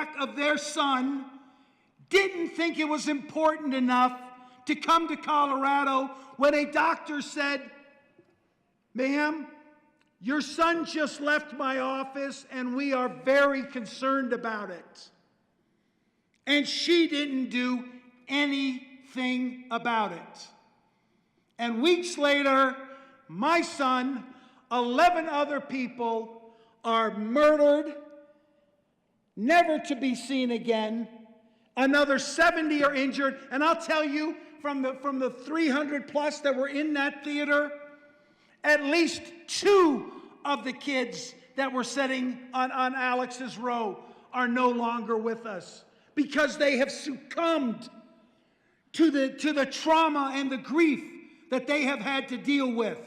back of their son didn't think it was important enough to come to Colorado when a doctor said, "Ma'am, your son just left my office and we are very concerned about it." And she didn't do anything about it. And weeks later, my son, 11 other people are murdered, never to be seen again. Another 70 are injured. And I'll tell you, from the 300 plus that were in that theater, at least 2 of the kids that were sitting on Alex's row are no longer with us because they have succumbed to the trauma and the grief that they have had to deal with.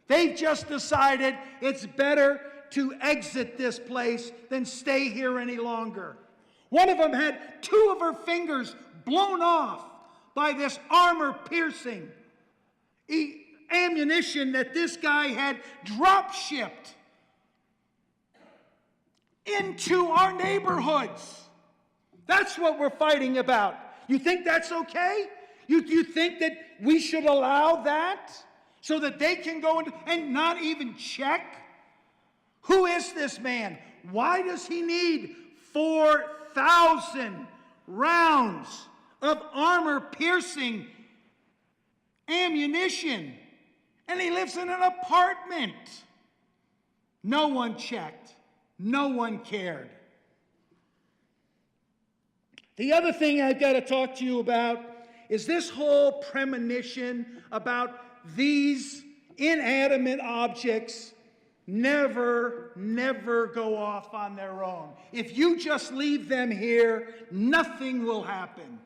They've just decided it's better to exit this place than stay here any longer. One of them had 2 of her fingers blown off by this armor-piercing ammunition that this guy had drop-shipped into our neighborhoods. That's what we're fighting about. You think that's okay? You think that we should allow that so that they can go and not even check? Who is this man? Why does he need 4,000 rounds of armor-piercing ammunition? And he lives in an apartment. No one checked. No one cared. The other thing I've got to talk to you about is this whole premonition about these inanimate objects never go off on their own. If you just leave them here, nothing will happen.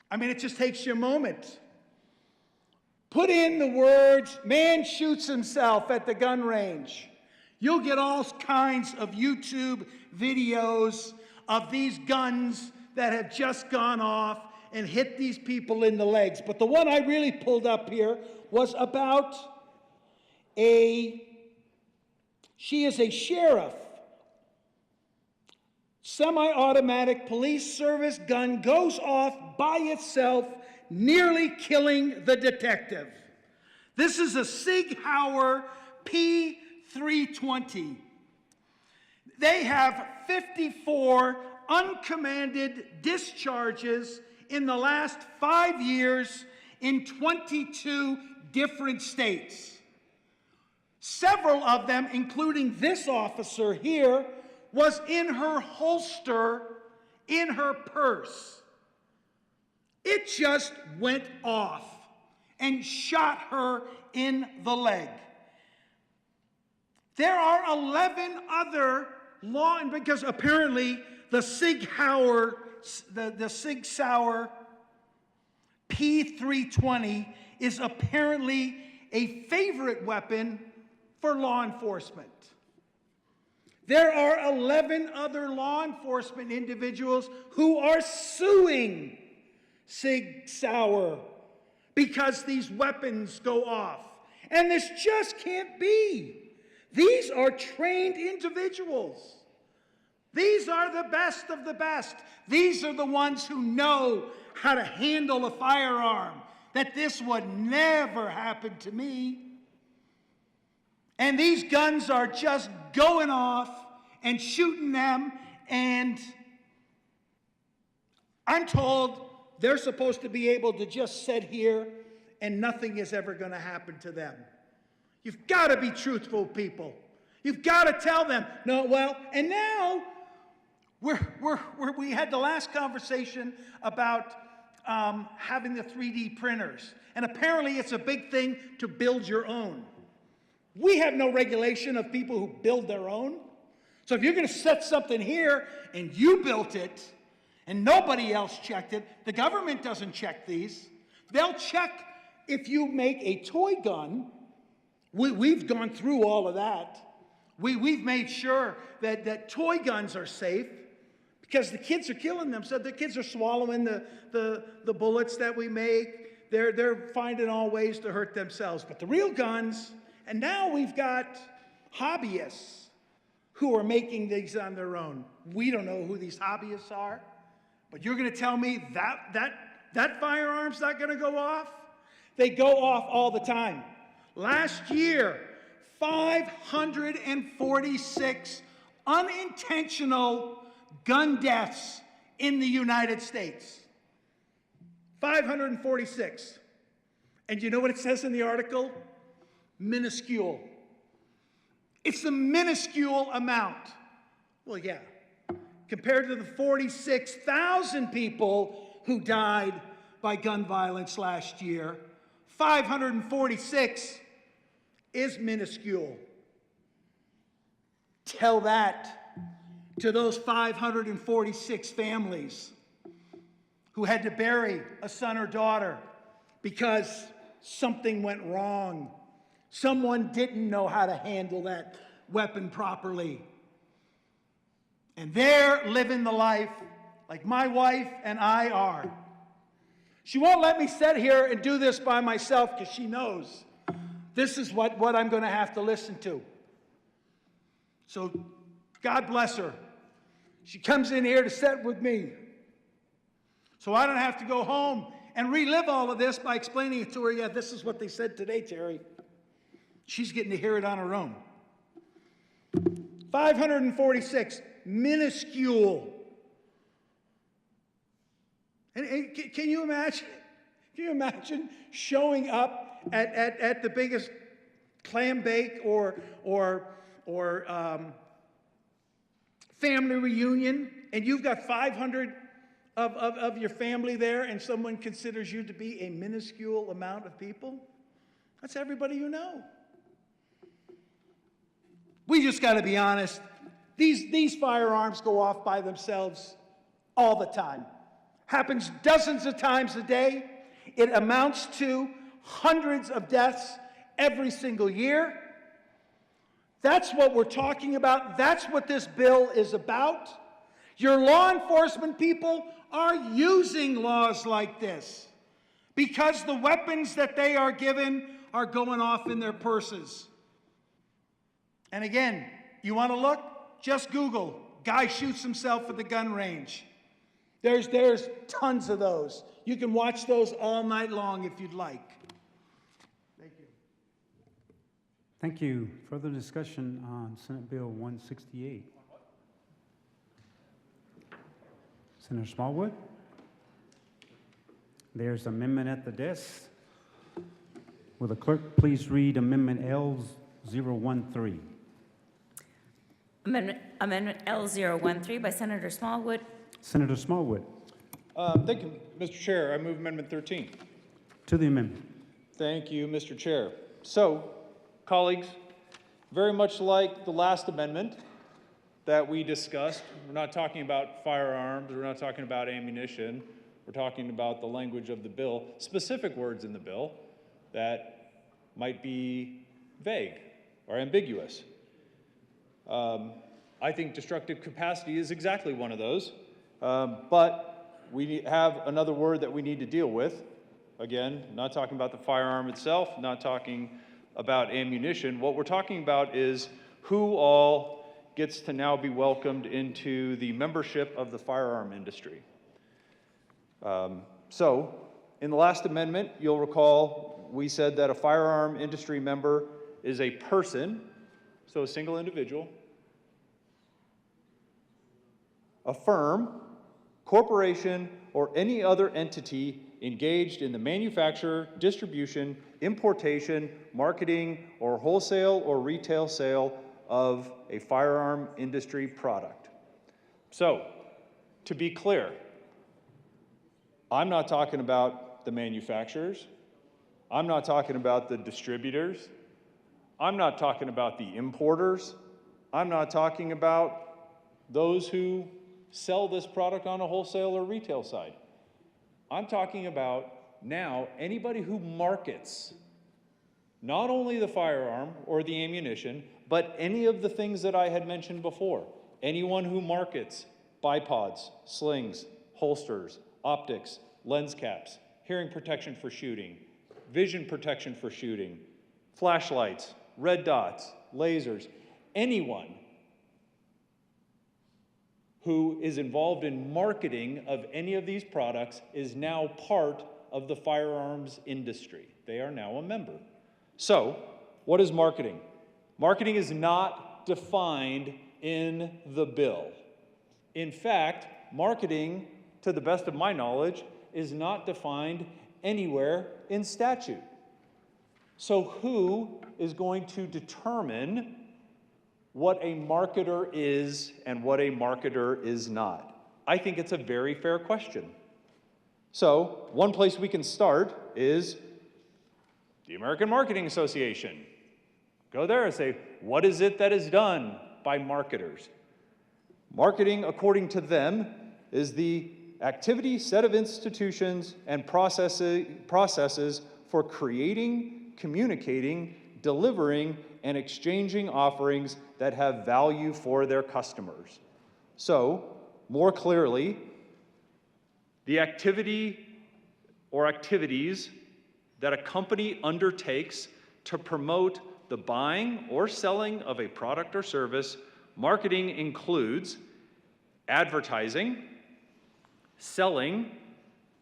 I mean, it just takes you a moment. Put in the words, "man shoots himself at the gun range." You'll get all kinds of YouTube videos of these guns that have just gone off and hit these people in the legs. But the one I really pulled up here was about she is a sheriff. Semi-automatic police service gun goes off by itself, nearly killing the detective. This is a Sig Sauer P320. They have 54 uncommanded discharges in the last 5 years in 22 different states. Several of them, including this officer here, was in her holster, in her purse. It just went off and shot her in the leg. There are 11 other because apparently the Sig Sauer, the Sig Sauer P320 is apparently a favorite weapon for law enforcement. There are 11 other law enforcement individuals who are suing Sig Sauer because these weapons go off. And this just can't be. These are trained individuals. These are the best of the best. These are the ones who know how to handle a firearm, that this would never happen to me. And these guns are just going off and shooting them, and I'm told they're supposed to be able to just sit here and nothing is ever going to happen to them. You've got to be truthful, people. You've got to tell them, no, well, and now we had the last conversation about having the 3D printers. And apparently it's a big thing to build your own. We have no regulation of people who build their own. So if you're going to set something here and you built it and nobody else checked it, the government doesn't check these. They'll check if you make a toy gun. We've gone through all of that. We've made sure that toy guns are safe because the kids are killing them. So the kids are swallowing the bullets that we make. They're finding all ways to hurt themselves. But the real guns, and now we've got hobbyists who are making these on their own. We don't know who these hobbyists are, but you're going to tell me that firearm's not going to go off? They go off all the time. Last year, 546 unintentional gun deaths in the United States. 546. And you know what it says in the article? Minuscule. It's a minuscule amount. Well, yeah. Compared to the 46,000 people who died by gun violence last year, 546 is minuscule. Tell that to those 546 families who had to bury a son or daughter because something went wrong. Someone didn't know how to handle that weapon properly. And they're living the life like my wife and I are. She won't let me sit here and do this by myself because she knows this is what I'm going to have to listen to. So God bless her. She comes in here to sit with me. So I don't have to go home and relive all of this by explaining it to her. Yeah, this is what they said today, Terry. She's getting to hear it on her own. 546, minuscule. And can you imagine? Can you imagine showing up at the biggest clam bake or family reunion, and you've got 500 of your family there, and someone considers you to be a minuscule amount of people? That's everybody you know. We just got to be honest. These firearms go off by themselves all the time. Happens dozens of times a day. It amounts to hundreds of deaths every single year. That's what we're talking about. That's what this bill is about. Your law enforcement people are using laws like this because the weapons that they are given are going off in their purses. And again, you want to look? Just Google, guy shoots himself at the gun range. There's tons of those. You can watch those all night long if you'd like. Thank you. Thank you. Further discussion on Senate Bill 168. Senator Smallwood? There's amendment at the desk. Will the clerk please read Amendment L013? Amendment L013 by Senator Smallwood. Senator Smallwood. Thank you, Mr. Chair. I move Amendment 13. To the amendment. Thank you, Mr. Chair. So, colleagues, very much like the last amendment that we discussed, we're not talking about firearms, we're not talking about ammunition, we're talking about the language of the bill, specific words in the bill that might be vague or ambiguous. I think destructive capacity is exactly one of those. But we have another word that we need to deal with. Again, not talking about the firearm itself, not talking about ammunition. What we're talking about is who all gets to now be welcomed into the membership of the firearm industry. So, in the last amendment, you'll recall we said that a firearm industry member is a person, so a single individual, a firm, corporation, or any other entity engaged in the manufacture, distribution, importation, marketing, or wholesale or retail sale of a firearm industry product. So, to be clear, I'm not talking about the manufacturers, I'm not talking about the distributors, I'm not talking about the importers, I'm not talking about those who sell this product on a wholesale or retail side. I'm talking about now anybody who markets not only the firearm or the ammunition, but any of the things that I had mentioned before. Anyone who markets bipods, slings, holsters, optics, lens caps, hearing protection for shooting, vision protection for shooting, flashlights, red dots, lasers, anyone who is involved in marketing of any of these products is now part of the firearms industry. They are now a member. So, what is marketing? Marketing is not defined in the bill. In fact, marketing, to the best of my knowledge, is not defined anywhere in statute. So who is going to determine what a marketer is and what a marketer is not? I think it's a very fair question. So, one place we can start is the American Marketing Association. Go there and say, what is it that is done by marketers? Marketing, according to them, is the activity, set of institutions, and processes for creating, communicating, delivering, and exchanging offerings that have value for their customers. So, more clearly, the activity or activities that a company undertakes to promote the buying or selling of a product or service. Marketing includes advertising, selling,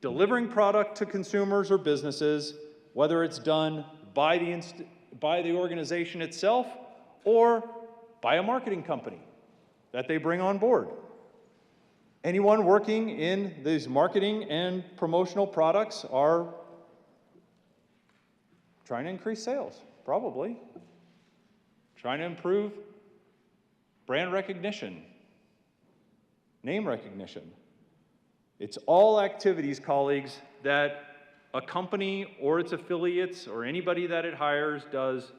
delivering product to consumers or businesses, whether it's done by the organization itself or by a marketing company that they bring on board. Anyone working in these marketing and promotional products are trying to increase sales, probably. Trying to improve brand recognition, name recognition. It's all activities, colleagues, that a company or its affiliates or anybody that it hires does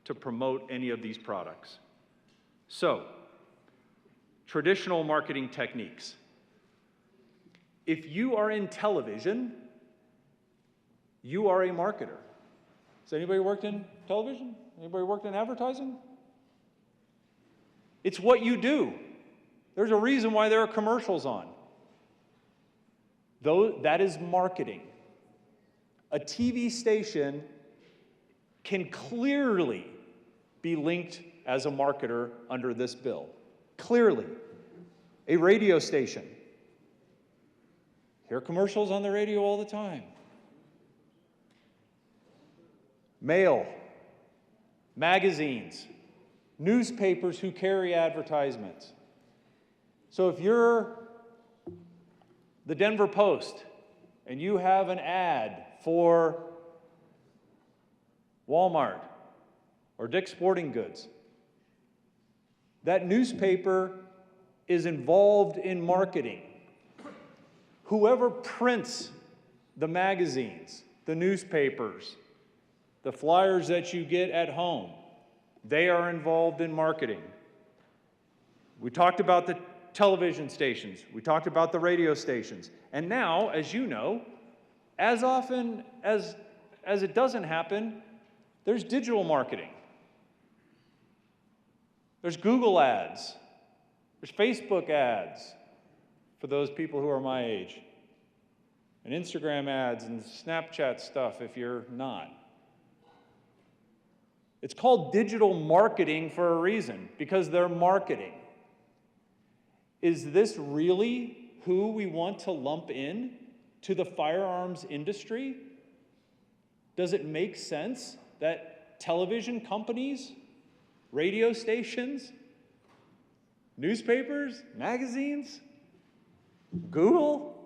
to promote any of these products. So, traditional marketing techniques. If you are in television, you are a marketer. Has anybody worked in television? Anybody worked in advertising? It's what you do. There's a reason why there are commercials on. That is marketing. A TV station can clearly be linked as a marketer under this bill. Clearly. A radio station. Hear commercials on the radio all the time. Mail, magazines, newspapers who carry advertisements. So if you're the Denver Post and you have an ad for Walmart or Dick's Sporting Goods, that newspaper is involved in marketing. Whoever prints the magazines, the newspapers, the flyers that you get at home, they are involved in marketing. We talked about the television stations. We talked about the radio stations. And now, as you know, as often as it doesn't happen, there's digital marketing. There's Google ads. There's Facebook ads for those people who are my age. And Instagram ads and Snapchat stuff if you're not. It's called digital marketing for a reason, because they're marketing. Is this really who we want to lump in to the firearms industry? Does it make sense that television companies, radio stations, newspapers, magazines, Google?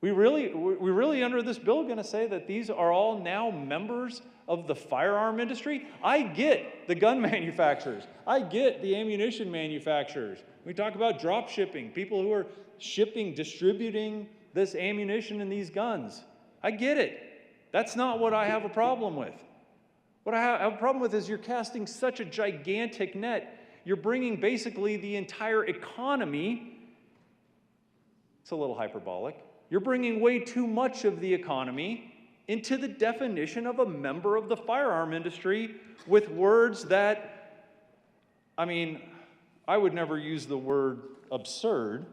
We really under this bill going to say that these are all now members of the firearm industry? I get the gun manufacturers. I get the ammunition manufacturers. We talk about drop shipping, people who are shipping, distributing this ammunition and these guns. I get it. That's not what I have a problem with. What I have a problem with is you're casting such a gigantic net. You're bringing basically the entire economy, it's a little hyperbolic, you're bringing way too much of the economy into the definition of a member of the firearm industry with words that, I would never use the word absurd,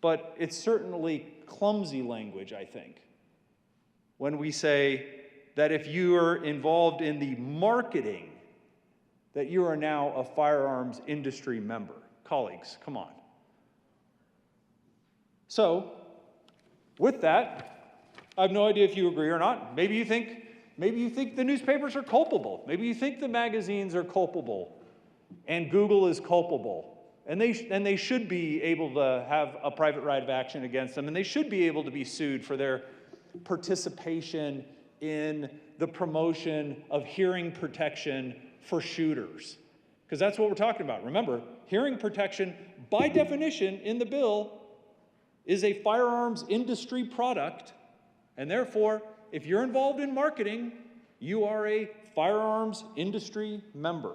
but it's certainly clumsy language, I think, when we say that if you are involved in the marketing that you are now a firearms industry member. Colleagues, come on. So, with that, I have no idea if you agree or not. Maybe you think the newspapers are culpable. Maybe you think the magazines are culpable and Google is culpable. And they should be able to have a private right of action against them, and they should be able to be sued for their participation in the promotion of hearing protection for shooters. Because that's what we're talking about. Remember, hearing protection, by definition in the bill, is a firearms industry product, and therefore, if you're involved in marketing, you are a firearms industry member.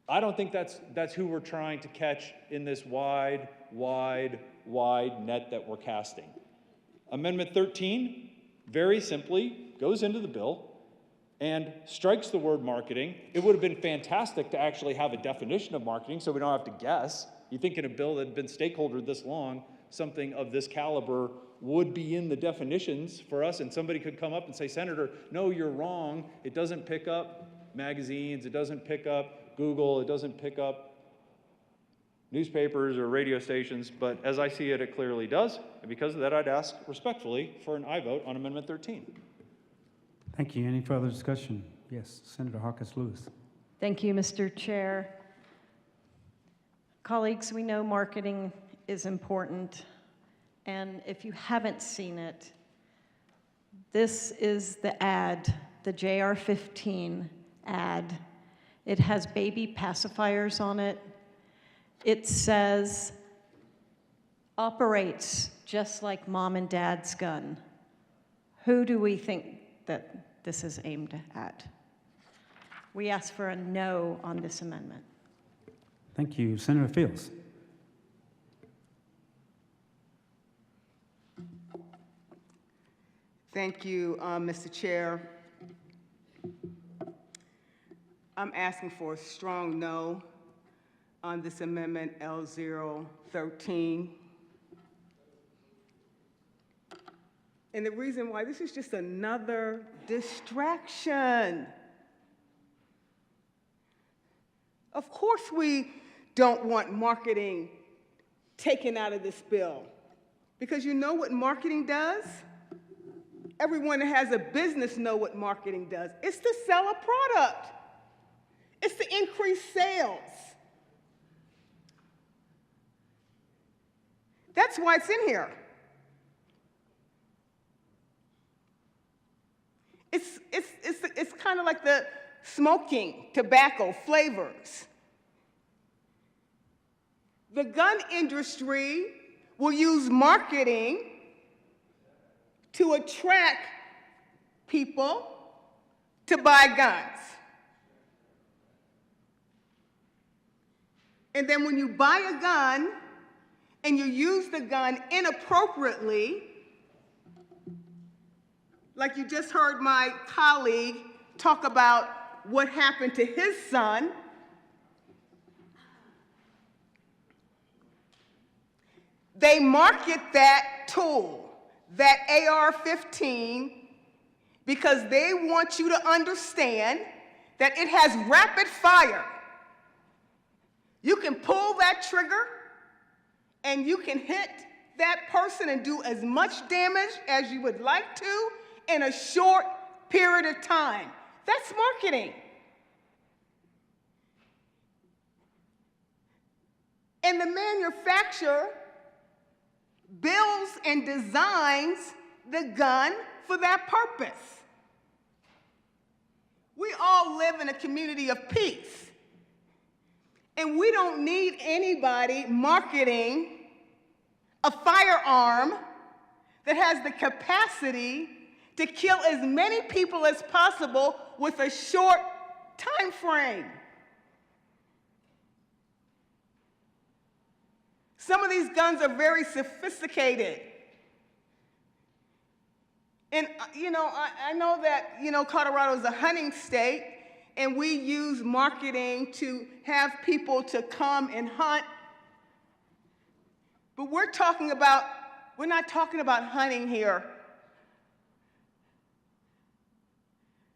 I don't think that's who we're trying to catch in this wide net that we're casting. Amendment 13, very simply, goes into the bill and strikes the word marketing. It would have been fantastic to actually have a definition of marketing so we don't have to guess. You think in a bill that had been stakeholdered this long, something of this caliber would be in the definitions for us, and somebody could come up and say, Senator, no, you're wrong. It doesn't pick up magazines. It doesn't pick up Google. It doesn't pick up newspapers or radio stations. But as I see it, it clearly does. And because of that, I'd ask respectfully for an aye vote on Amendment 13. Thank you. Any further discussion? Yes, Senator Harkins Lewis. Thank you, Mr. Chair. Colleagues, we know marketing is important, and if you haven't seen it, this is the ad, the JR-15 ad. It has baby pacifiers on it. It says, operates just like mom and dad's gun. Who do we think that this is aimed at? We ask for a no on this amendment. Thank you. Senator Fields. Thank you, Mr. Chair. I'm asking for a strong no on this amendment L013. And the reason why, this is just another distraction. Of course we don't want marketing taken out of this bill, because you know what marketing does? Everyone that has a business know what marketing does. It's to sell a product. It's to increase sales. That's why it's in here. It's kind of like the smoking tobacco flavors. The gun industry will use marketing to attract people to buy guns. And then when you buy a gun and you use the gun inappropriately, like you just heard my colleague talk about what happened to his son, they market that tool, that AR-15, because they want you to understand that it has rapid fire. You can pull that trigger and you can hit that person and do as much damage as you would like to in a short period of time. That's marketing. And the manufacturer builds and designs the gun for that purpose. We all live in a community of peace. And we don't need anybody marketing a firearm that has the capacity to kill as many people as possible with a short time frame. Some of these guns are very sophisticated. And, I know that, Colorado is a hunting state, and we use marketing to have people to come and hunt. But we're not talking about hunting here.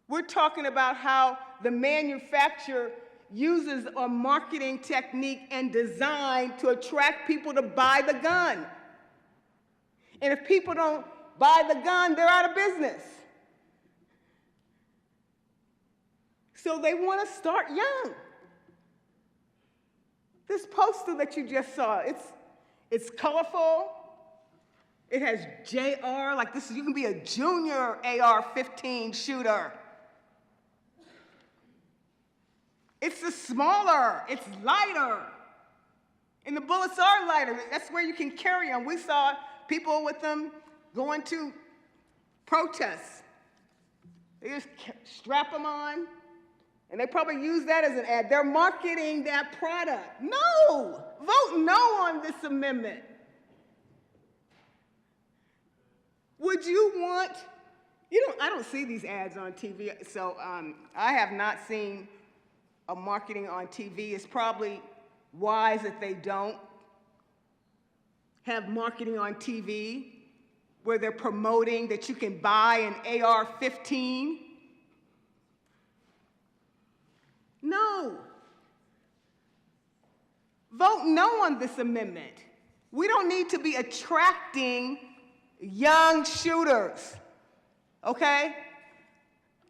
We're talking about how the manufacturer uses a marketing technique and design to attract people to buy the gun. And if people don't buy the gun, they're out of business. So they want to start young. This poster that you just saw, it's colorful. It has JR, like this, you can be a junior AR-15 shooter. It's smaller, it's lighter. And the bullets are lighter. That's where you can carry them. We saw people with them going to protests. They just strap them on, and they probably use that as an ad. They're marketing that product. No! Vote no on this amendment. Would you want, I don't see these ads on TV, so I have not seen a marketing on TV. It's probably wise that they don't have marketing on TV where they're promoting that you can buy an AR-15. No. Vote no on this amendment. We don't need to be attracting young shooters, okay?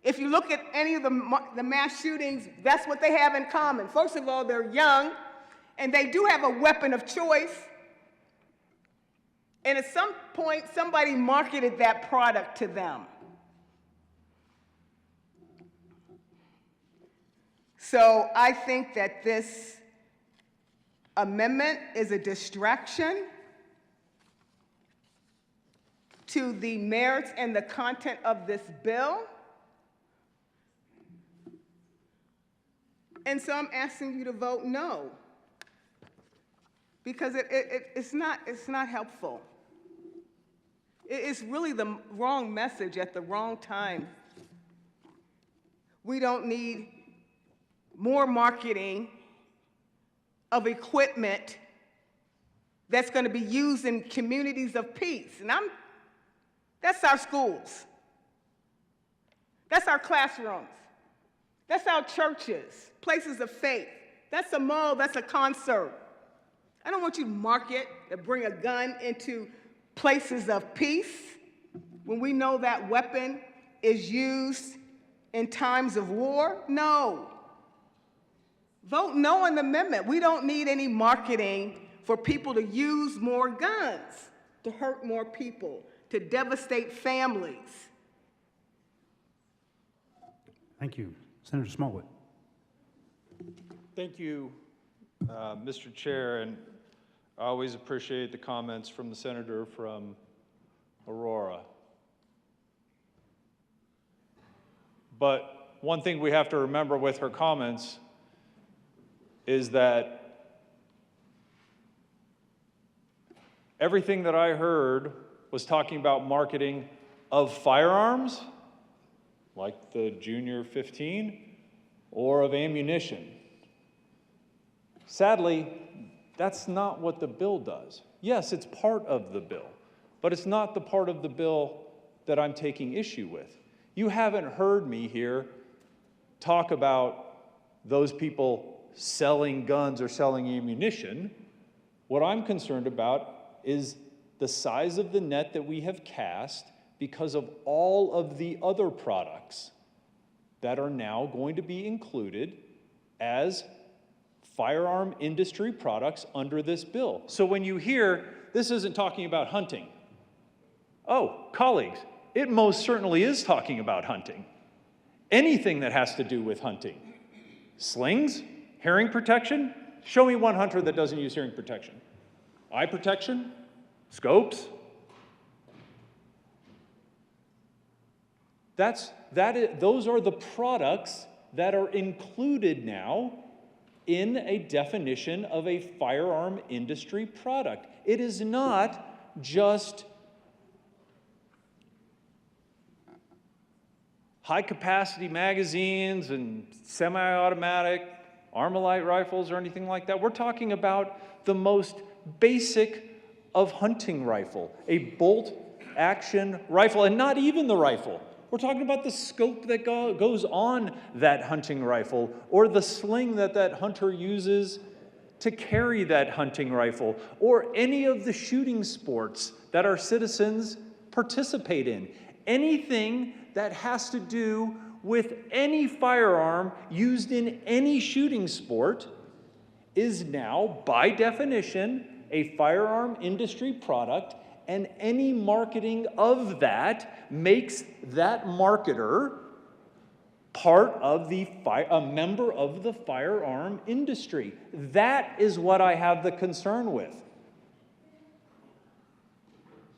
If you look at any of the mass shootings, that's what they have in common. First of all, they're young, and they do have a weapon of choice. And at some point, somebody marketed that product to them. So I think that this amendment is a distraction to the merits and the content of this bill. And so I'm asking you to vote no, because it's not helpful. It's really the wrong message at the wrong time. We don't need more marketing of equipment that's going to be used in communities of peace. And that's our schools. That's our classrooms. That's our churches, places of faith. That's a mall, that's a concert. I don't want you to market to bring a gun into places of peace when we know that weapon is used in times of war. No. Vote no on the amendment. We don't need any marketing for people to use more guns, to hurt more people, to devastate families. Thank you. Senator Smallwood. Thank you, Mr. Chair, and I always appreciate the comments from the senator from Aurora. But one thing we have to remember with her comments is that everything that I heard was talking about marketing of firearms, like the Junior 15, or of ammunition. Sadly, that's not what the bill does. Yes, it's part of the bill, but it's not the part of the bill that I'm taking issue with. You haven't heard me here talk about those people selling guns or selling ammunition. What I'm concerned about is the size of the net that we have cast because of all of the other products that are now going to be included as firearm industry products under this bill. So when you hear, this isn't talking about hunting. Oh, colleagues, it most certainly is talking about hunting. Anything that has to do with hunting. Slings, hearing protection. Show me one hunter that doesn't use hearing protection. Eye protection, scopes. Those are the products that are included now in a definition of a firearm industry product. It is not just high-capacity magazines and semi-automatic Armalite rifles or anything like that. We're talking about the most basic of hunting rifle, a bolt-action rifle, and not even the rifle. We're talking about the scope that goes on that hunting rifle, or the sling that that hunter uses to carry that hunting rifle, or any of the shooting sports that our citizens participate in. Anything that has to do with any firearm used in any shooting sport is now, by definition, a firearm industry product, and any marketing of that makes that marketer part of a member of the firearm industry. That is what I have the concern with.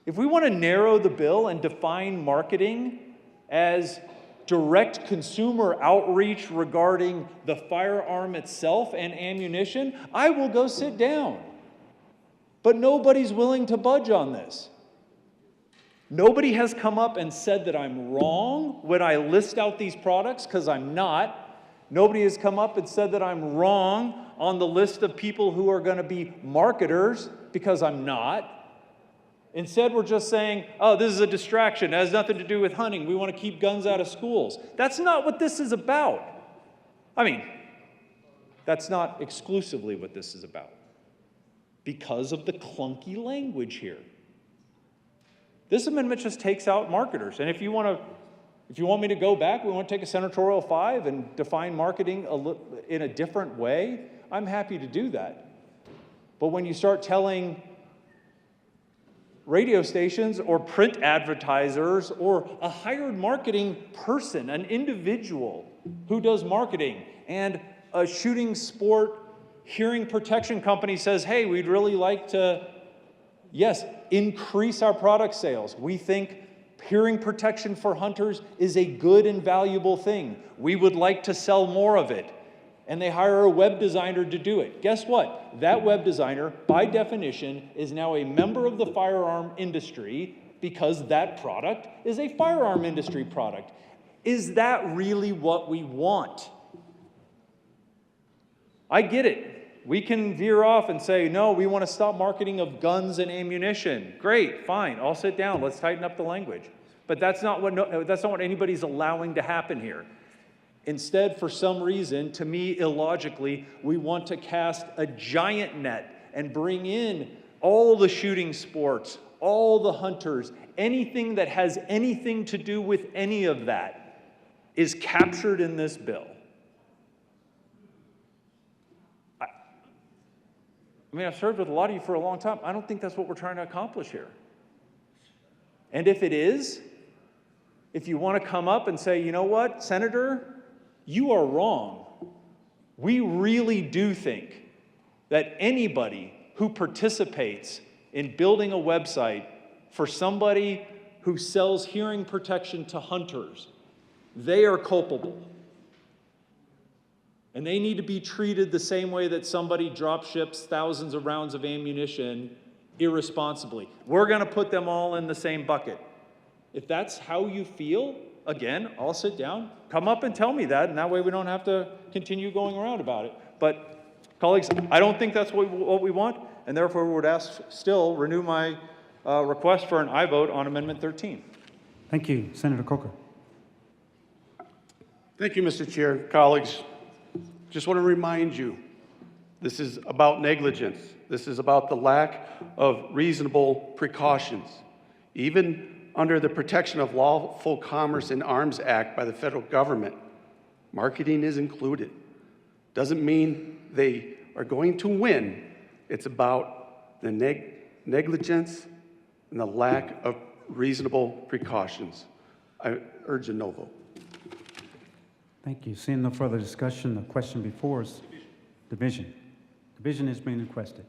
If we want to narrow the bill and define marketing as direct consumer outreach regarding the firearm itself and ammunition, I will go sit down. But nobody's willing to budge on this. Nobody has come up and said that I'm wrong when I list out these products, because I'm not. Nobody has come up and said that I'm wrong on the list of people who are going to be marketers, because I'm not. Instead, we're just saying, oh, this is a distraction. It has nothing to do with hunting. We want to keep guns out of schools. That's not what this is about. I mean, that's not exclusively what this is about, because of the clunky language here. This amendment just takes out marketers. And if you want me to go back, we want to take a senatorial 5 and define marketing in a different way, I'm happy to do that. But when you start telling radio stations or print advertisers or a hired marketing person, an individual who does marketing, and a shooting sport hearing protection company says, hey, we'd really like to, yes, increase our product sales. We think hearing protection for hunters is a good and valuable thing. We would like to sell more of it. And they hire a web designer to do it. Guess what? That web designer, by definition, is now a member of the firearm industry, because that product is a firearm industry product. Is that really what we want? I get it. We can veer off and say, no, we want to stop marketing of guns and ammunition. Great, fine, I'll sit down. Let's tighten up the language. But that's not what anybody's allowing to happen here. Instead, for some reason, to me, illogically, we want to cast a giant net and bring in all the shooting sports, all the hunters, anything that has anything to do with any of that is captured in this bill. I mean, I've served with a lot of you for a long time. I don't think that's what we're trying to accomplish here. And if it is, if you want to come up and say, you know what, Senator, you are wrong. We really do think that anybody who participates in building a website for somebody who sells hearing protection to hunters, they are culpable. And they need to be treated the same way that somebody drop ships thousands of rounds of ammunition irresponsibly. We're going to put them all in the same bucket. If that's how you feel, again, I'll sit down, come up and tell me that, and that way we don't have to continue going around about it. But, colleagues, I don't think that's what we want, and therefore would ask, still, renew my request for an aye vote on Amendment 13. Thank you. Senator Coker. Thank you, Mr. Chair. Colleagues, just want to remind you, this is about negligence. This is about the lack of reasonable precautions. Even under the Protection of Lawful Commerce in Arms Act by the federal government, marketing is included. Doesn't mean they are going to win. It's about the negligence and the lack of reasonable precautions. I urge a no vote. Thank you. Seeing no further discussion, the question before us, division. Division is being requested.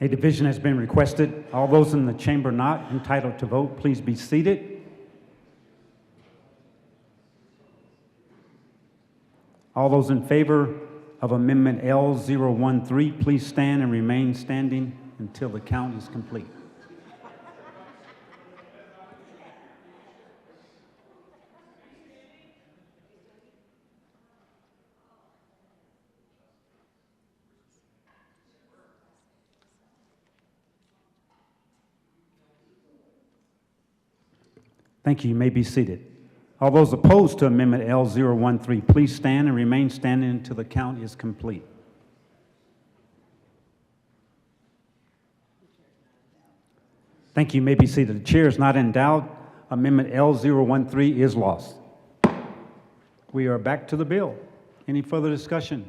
A division has been requested. All those in the chamber not entitled to vote, please be seated. All those in favor of Amendment L013, please stand and remain standing until the count is complete. Thank you. You may be seated. All those opposed to Amendment L013, please stand and remain standing until the count is complete. Thank you. You may be seated. The chair is not in doubt. Amendment L013 is lost. We are back to the bill. Any further discussion?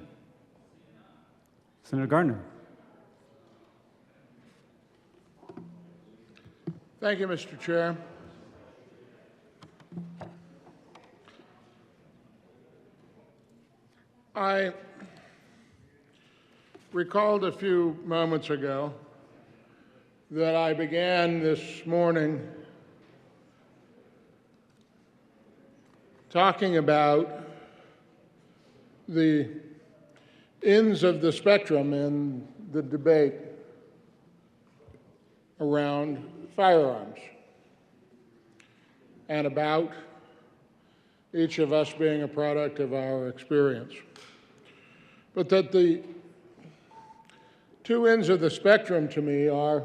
Senator Gardner. Thank you, Mr. Chair. I recalled a few moments ago that I began this morning talking about the ends of the spectrum in the debate around firearms and about each of us being a product of our experience. But that the two ends of the spectrum to me are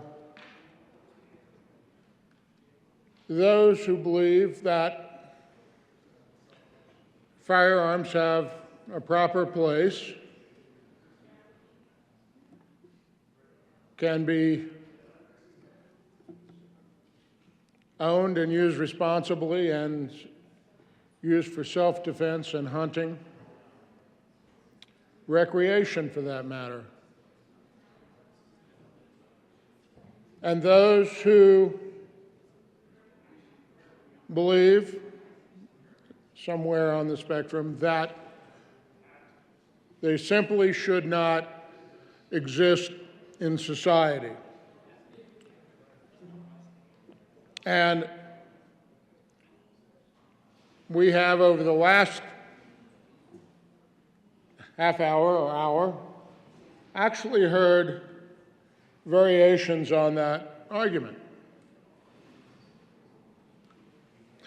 those who believe that firearms have a proper place, can be owned and used responsibly and used for self-defense and hunting, recreation for that matter. And those who believe, somewhere on the spectrum, that they simply should not exist in society. And we have, over the last half hour or hour, actually heard variations on that argument.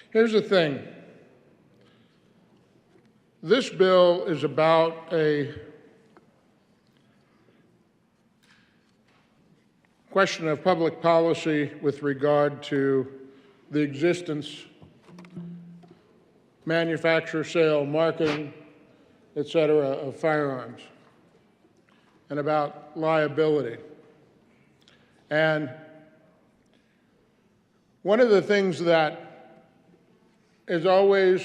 Here's the thing. This bill is about a question of public policy with regard to the existence, manufacture, sale, marketing, et cetera, of firearms, and about liability. And one of the things that is always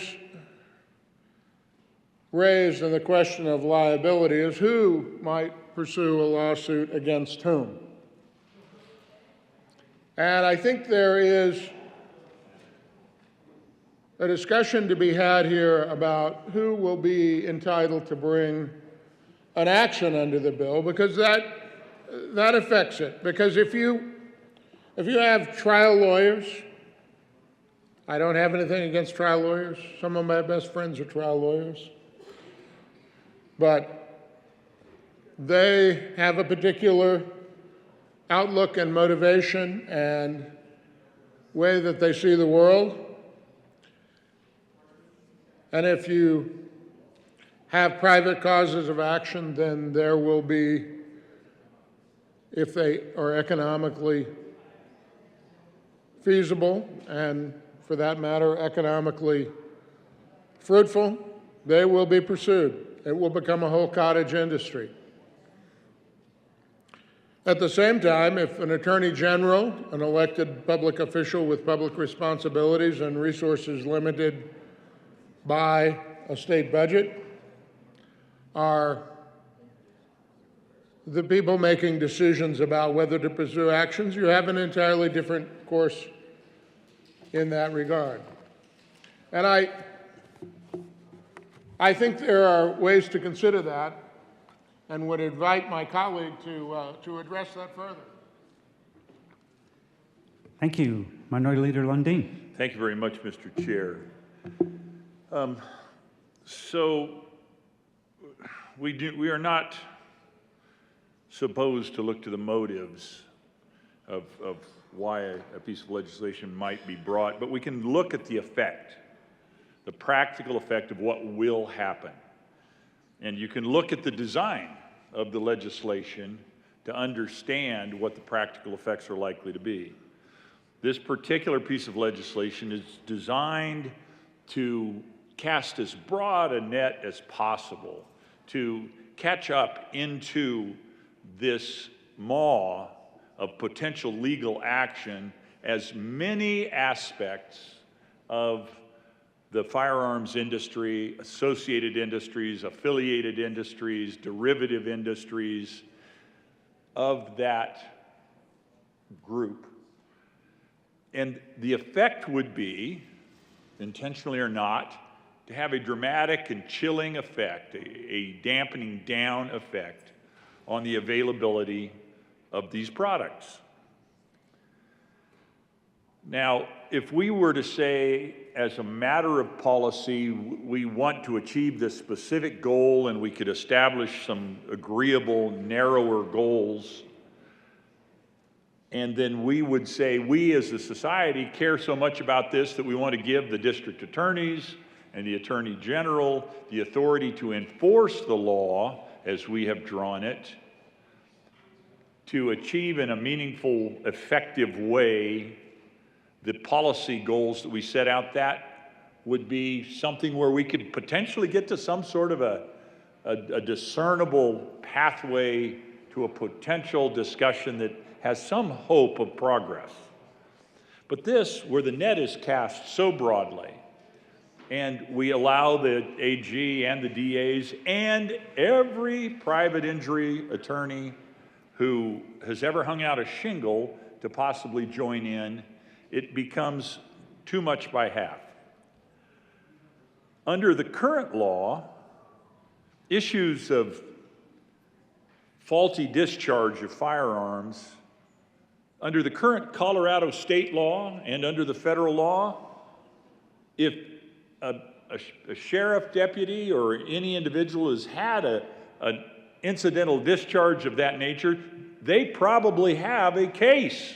raised in the question of liability is who might pursue a lawsuit against whom. And I think there is a discussion to be had here about who will be entitled to bring an action under the bill, because that affects it. Because if you have trial lawyers, I don't have anything against trial lawyers. Some of my best friends are trial lawyers. But they have a particular outlook and motivation and way that they see the world. And if you have private causes of action, then there will be, if they are economically feasible and, for that matter, economically fruitful, they will be pursued. It will become a whole cottage industry. At the same time, if an attorney general, an elected public official with public responsibilities and resources limited by a state budget, are the people making decisions about whether to pursue actions, you have an entirely different course in that regard. And I think there are ways to consider that, and would invite my colleague to address that further. Thank you. Minority Leader Lundin. Thank you very much, Mr. Chair. So we are not supposed to look to the motives of why a piece of legislation might be brought, but we can look at the effect, the practical effect of what will happen. And you can look at the design of the legislation to understand what the practical effects are likely to be. This particular piece of legislation is designed to cast as broad a net as possible to catch up into this maw of potential legal action as many aspects of the firearms industry, associated industries, affiliated industries, derivative industries of that group. And the effect would be, intentionally or not, to have a dramatic and chilling effect, a dampening down effect on the availability of these products. Now, if we were to say, as a matter of policy, we want to achieve this specific goal and we could establish some agreeable, narrower goals, and then we would say, we as a society care so much about this that we want to give the district attorneys and the attorney general the authority to enforce the law as we have drawn it, to achieve in a meaningful, effective way the policy goals that we set out. That would be something where we could potentially get to some sort of a discernible pathway to a potential discussion that has some hope of progress. But this, where the net is cast so broadly, and we allow the AG and the DAs and every private injury attorney who has ever hung out a shingle to possibly join in, it becomes too much by half. Under the current law, issues of faulty discharge of firearms, under the current Colorado state law and under the federal law, if a sheriff deputy or any individual has had an incidental discharge of that nature, they probably have a case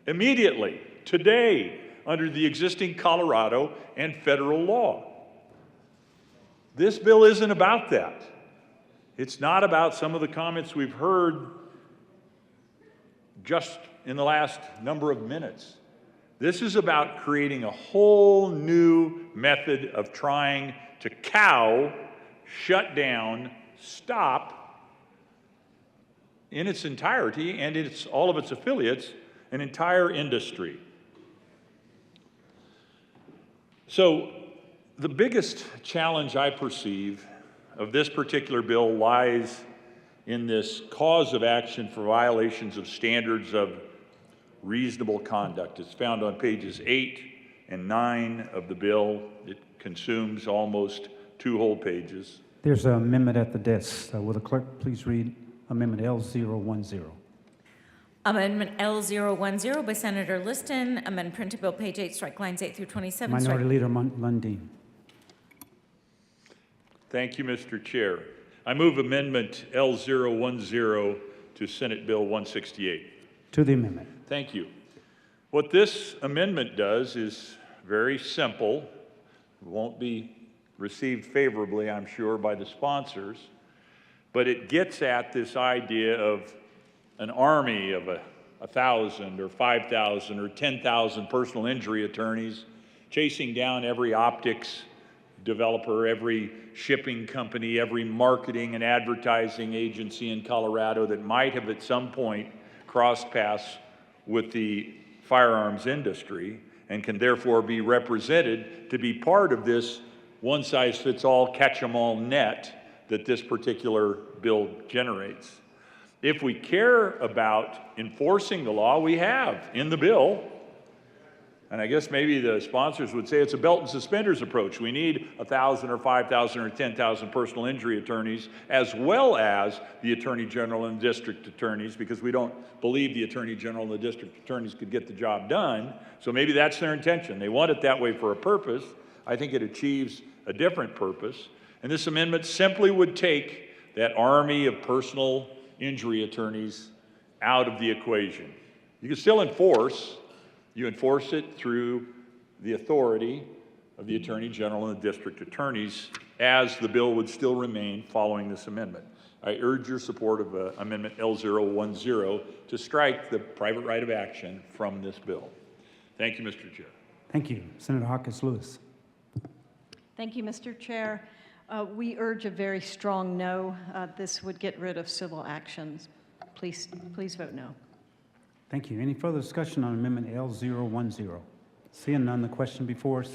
immediately, today, under the existing Colorado and federal law. This bill isn't about that. It's not about some of the comments we've heard just in the last number of minutes. This is about creating a whole new method of trying to cow, shut down, stop in its entirety and all of its affiliates, an entire industry. So the biggest challenge I perceive of this particular bill lies in this cause of action for violations of standards of reasonable conduct. It's found on pages 8 and 9 of the bill. It consumes almost 2 whole pages. There's an amendment at the desk. Will the clerk please read Amendment L010? Amendment L010 by Senator Liston, amend printed bill page 8, strike lines 8 through 27. Minority Leader Lundin. Thank you, Mr. Chair. I move Amendment L010 to Senate Bill 168. To the amendment. Thank you. What this amendment does is very simple. It won't be received favorably, I'm sure, by the sponsors, but it gets at this idea of an army of 1,000 or 5,000 or 10,000 personal injury attorneys chasing down every optics developer, every shipping company, every marketing and advertising agency in Colorado that might have at some point crossed paths with the firearms industry and can therefore be represented to be part of this one-size-fits-all, catch-em-all net that this particular bill generates. If we care about enforcing the law, we have in the bill And I guess maybe the sponsors would say it's a belt and suspenders approach. We need 1,000 or 5,000 or 10,000 personal injury attorneys, as well as the Attorney General and district attorneys, because we don't believe the Attorney General and the district attorneys could get the job done. So maybe that's their intention. They want it that way for a purpose. I think it achieves a different purpose. And this amendment simply would take that army of personal injury attorneys out of the equation. You can still enforce. You enforce it through the authority of the Attorney General and the district attorneys, as the bill would still remain following this amendment. I urge your support of Amendment L010 to strike the private right of action from this bill. Thank you, Mr. Chair. Thank you. Senator Hawkins Lewis. Thank you, Mr. Chair. We urge a very strong no. This would get rid of civil actions. Please vote no. Thank you. Any further discussion on Amendment L010? Seeing none, the question before us.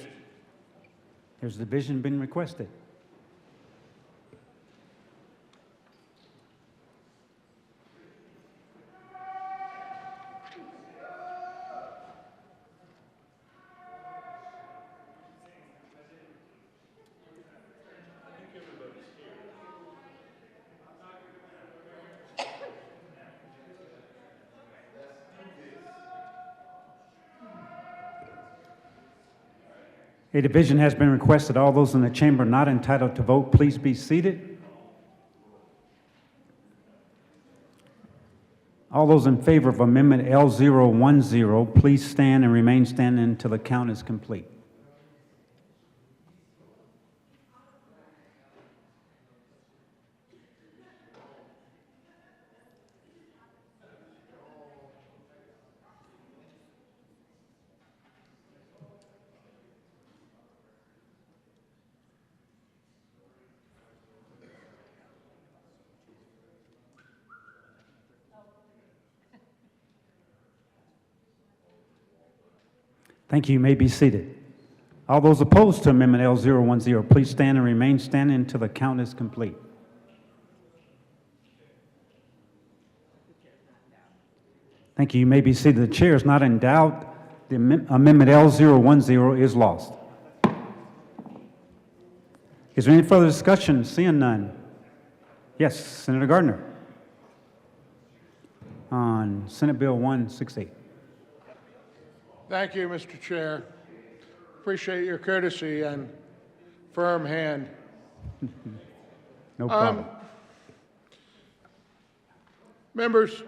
There's division been requested. A division has been requested. All those in the chamber not entitled to vote, please be seated. All those in favor of Amendment L010, please stand and remain standing until the count is complete. Thank you. You may be seated. All those opposed to Amendment L010, please stand and remain standing until the count is complete. Thank you. You may be seated. The chair is not in doubt. The Amendment L010 is lost. Is there any further discussion? Seeing none. Yes, Senator Gardner. On Senate Bill 168. Thank you, Mr. Chair. Appreciate your courtesy and firm hand. No problem. Members,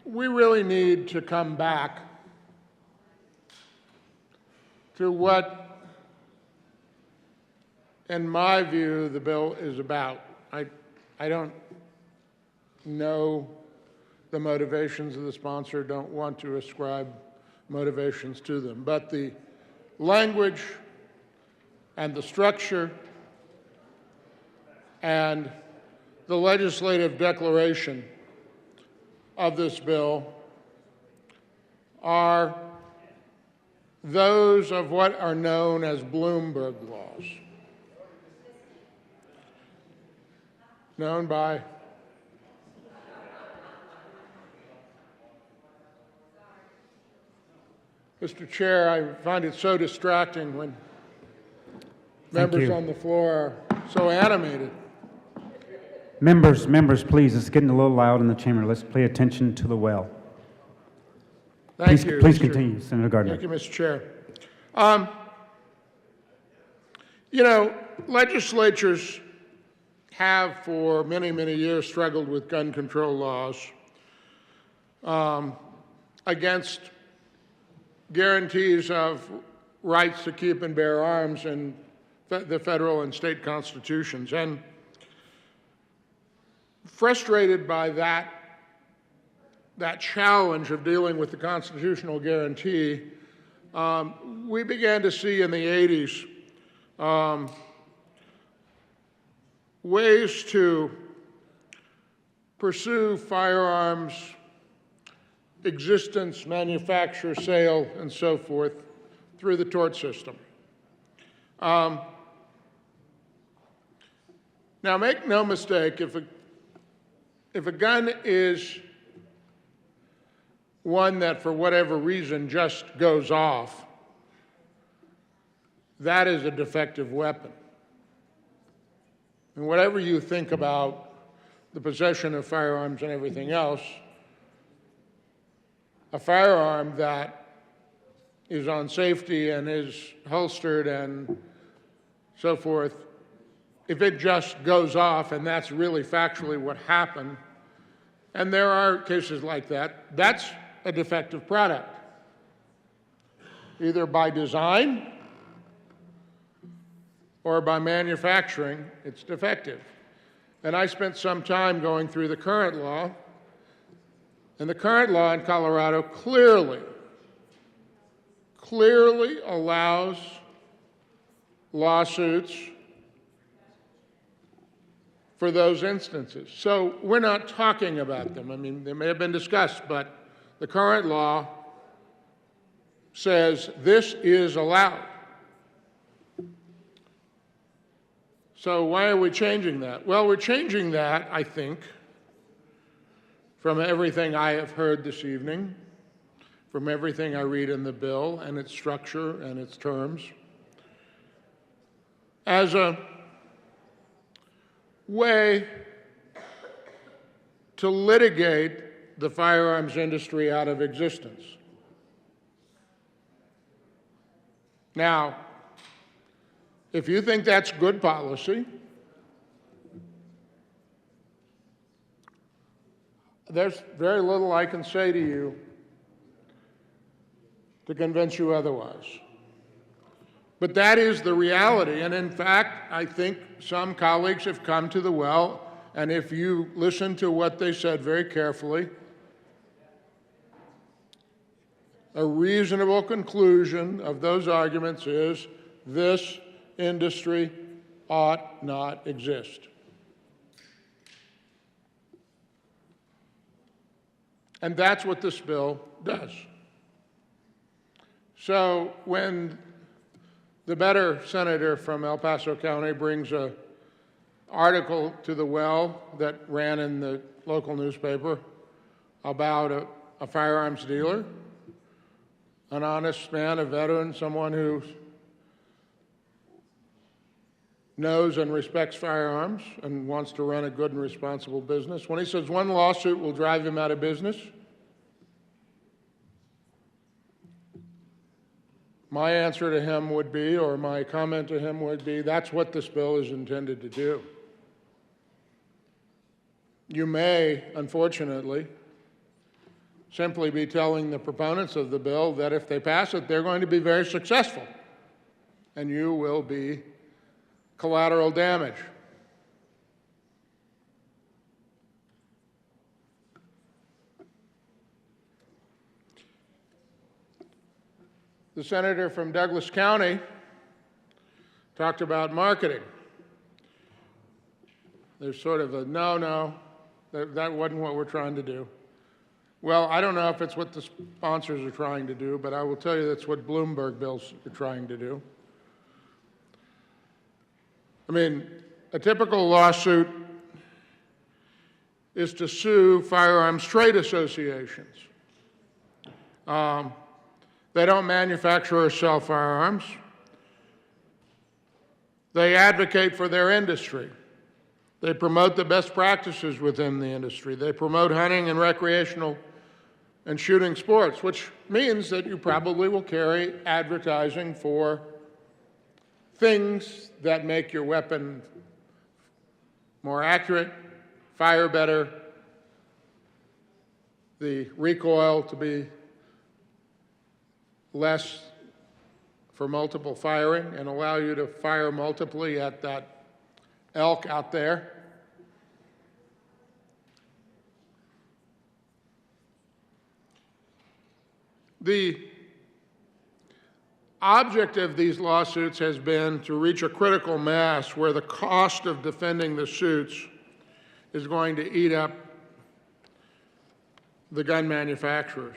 we really need to come back to what, in my view, the bill is about. I don't know the motivations of the sponsor, don't want to ascribe motivations to them, but the language and the structure and the legislative declaration of this bill are those of what are known as Bloomberg laws, known by Mr. Chair, I find it so distracting when members on the floor are so animated. Members, please, it's getting a little loud in the chamber. Let's pay attention to the well. Thank you. Please continue, Senator Gardner. Thank you, Mr. Chair. You know, legislatures have for many, many years struggled with gun control laws against guarantees of rights to keep and bear arms in the federal and state constitutions. And frustrated by that challenge of dealing with the constitutional guarantee, we began to see in the 80s ways to pursue firearms existence, manufacture, sale, and so forth through the tort system. Now, make no mistake, if a gun is one that, for whatever reason, just goes off, that is a defective weapon. And whatever you think about the possession of firearms and everything else, a firearm that is on safety and is holstered and so forth, if it just goes off, and that's really factually what happened, and there are cases like that, that's a defective product. Either by design or by manufacturing, it's defective. And I spent some time going through the current law, and the current law in Colorado clearly allows lawsuits for those instances. So we're not talking about them. I mean, they may have been discussed, but the current law says this is allowed. So why are we changing that? Well, we're changing that, I think, from everything I have heard this evening, from everything I read in the bill and its structure and its terms, as a way to litigate the firearms industry out of existence. Now, if you think that's good policy, there's very little I can say to you to convince you otherwise. But that is the reality, and in fact, I think some colleagues have come to the well, and if you listen to what they said very carefully, a reasonable conclusion of those arguments is this industry ought not exist. And that's what this bill does. So when the better senator from El Paso County brings an article to the well that ran in the local newspaper about a firearms dealer, an honest man, a veteran, someone who knows and respects firearms and wants to run a good and responsible business, when he says one lawsuit will drive him out of business, my answer to him would be, or my comment to him would be, that's what this bill is intended to do. You may, unfortunately, simply be telling the proponents of the bill that if they pass it, they're going to be very successful, and you will be collateral damage. The senator from Douglas County talked about marketing. There's sort of a no, that wasn't what we're trying to do. Well, I don't know if it's what the sponsors are trying to do, but I will tell you that's what Bloomberg bills are trying to do. I mean, a typical lawsuit is to sue firearms trade associations. They don't manufacture or sell firearms. They advocate for their industry. They promote the best practices within the industry. They promote hunting and recreational and shooting sports, which means that you probably will carry advertising for things that make your weapon more accurate, fire better, the recoil to be less for multiple firing and allow you to fire multiply at that elk out there. The object of these lawsuits has been to reach a critical mass where the cost of defending the suits is going to eat up the gun manufacturers.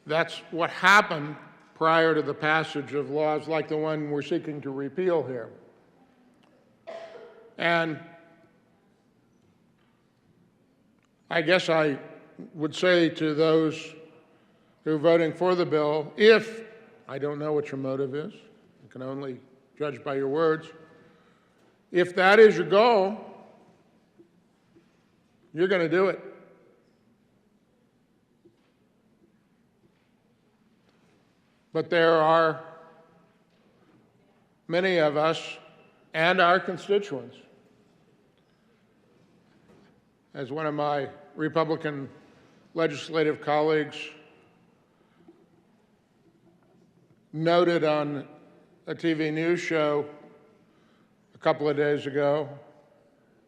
That's what happened prior to the passage of laws like the one we're seeking to repeal here. And I guess I would say to those who are voting for the bill, if, I don't know what your motive is, you can only judge by your words, if that is your goal, you're going to do it. But there are many of us and our constituents, as one of my Republican legislative colleagues noted on a TV news show a couple of days ago,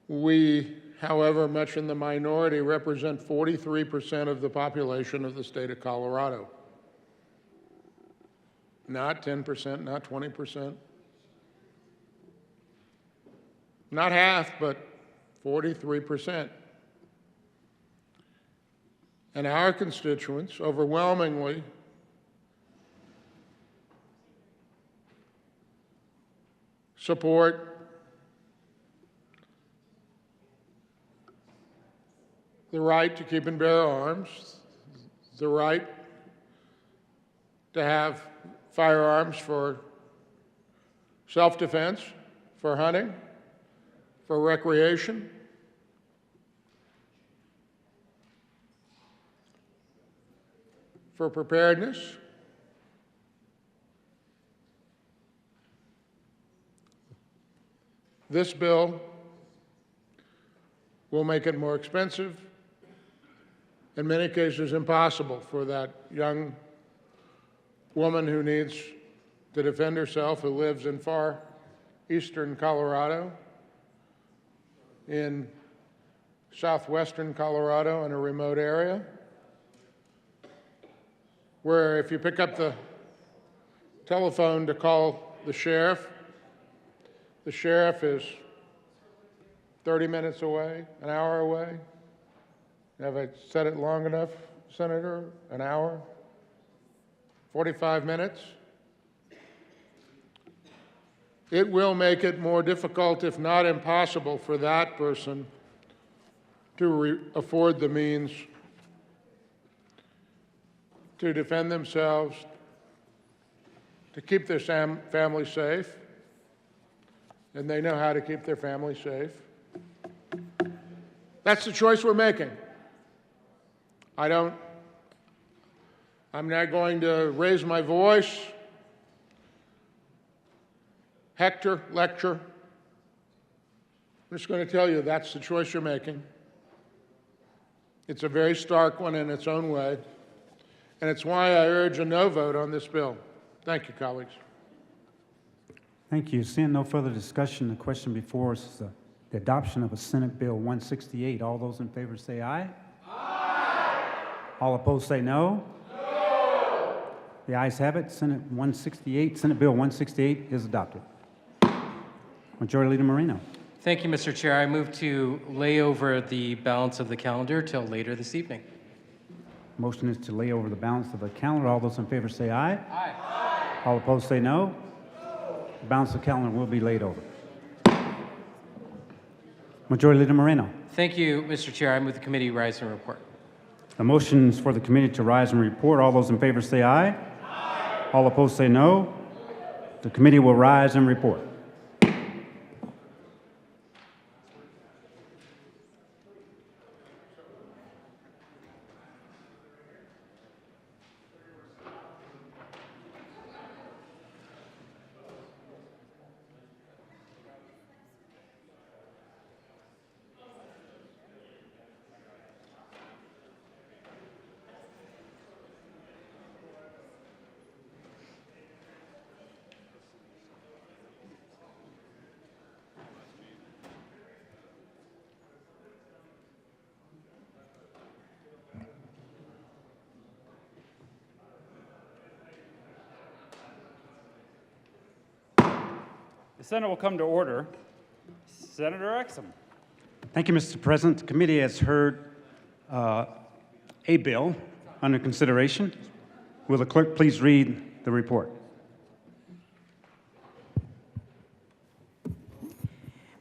we, however much in the minority, represent 43% of the population of the state of Colorado. Not 10%, not 20%, not half, but 43%. And our constituents overwhelmingly support the right to keep and bear arms, the right to have firearms for self-defense, for hunting, for recreation, for preparedness. This bill will make it more expensive, in many cases impossible, for that young woman who needs to defend herself, who lives in far eastern Colorado, in southwestern Colorado in a remote area, where if you pick up the telephone to call the sheriff is 30 minutes away, an hour away. Have I said it long enough, Senator? An hour? 45 minutes? It will make it more difficult, if not impossible, for that person to afford the means to defend themselves, to keep their family safe, and they know how to keep their family safe. That's the choice we're making. I'm not going to raise my voice, hector, lecture. I'm just going to tell you that's the choice you're making. It's a very stark one in its own way, and it's why I urge a no vote on this bill. Thank you, colleagues. Thank you. Seeing no further discussion, the question before us is the adoption of a Senate Bill 168. All those in favor say aye. Aye. All opposed say no. No. The ayes have it. Senate Bill 168 is adopted. Majority Leader Moreno. Thank you, Mr. Chair. I move to lay over the balance of the calendar till later this evening. Motion is to lay over the balance of the calendar. All those in favor say aye. Aye. All opposed say no. The balance of the calendar will be laid over. Majority Leader Moreno. Thank you, Mr. Chair. I move the committee rise and report. The motion is for the committee to rise and report. All those in favor say aye. Aye. All opposed say no. The committee will rise and report. The Senate will come to order. Senator Exum. Thank you, Mr. President. The committee has heard a bill under consideration. Will the clerk please read the report?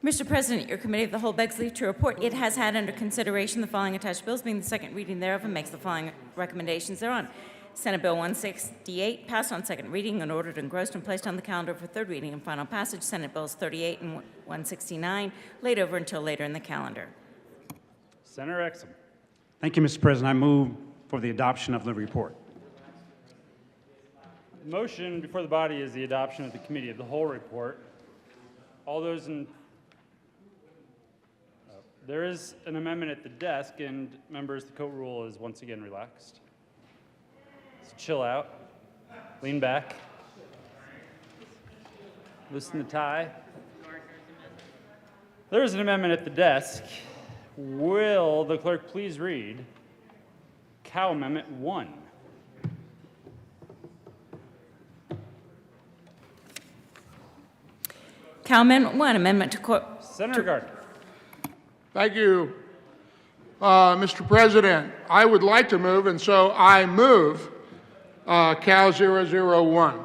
Mr. President, your committee of the whole begs leave to report it has had under consideration the following attached bills, being the second reading thereof, and makes the following recommendations thereon. Senate Bill 168 passed on second reading and ordered engrossed and placed on the calendar for third reading and final passage. Senate Bills 38 and 169 laid over until later in the calendar. Senator Exum. Thank you, Mr. President. I move for the adoption of the report. The motion before the body is the adoption of the committee of the whole report. All those in there is an amendment at the desk, and members, the coat rule is once again relaxed. So chill out, lean back, loosen the tie. There is an amendment at the desk. Will the clerk please read Cow Amendment 1? Cow Amendment 1, amendment to Senator Gardner. Thank you, Mr. President. I would like to move, and so I move Cal 001.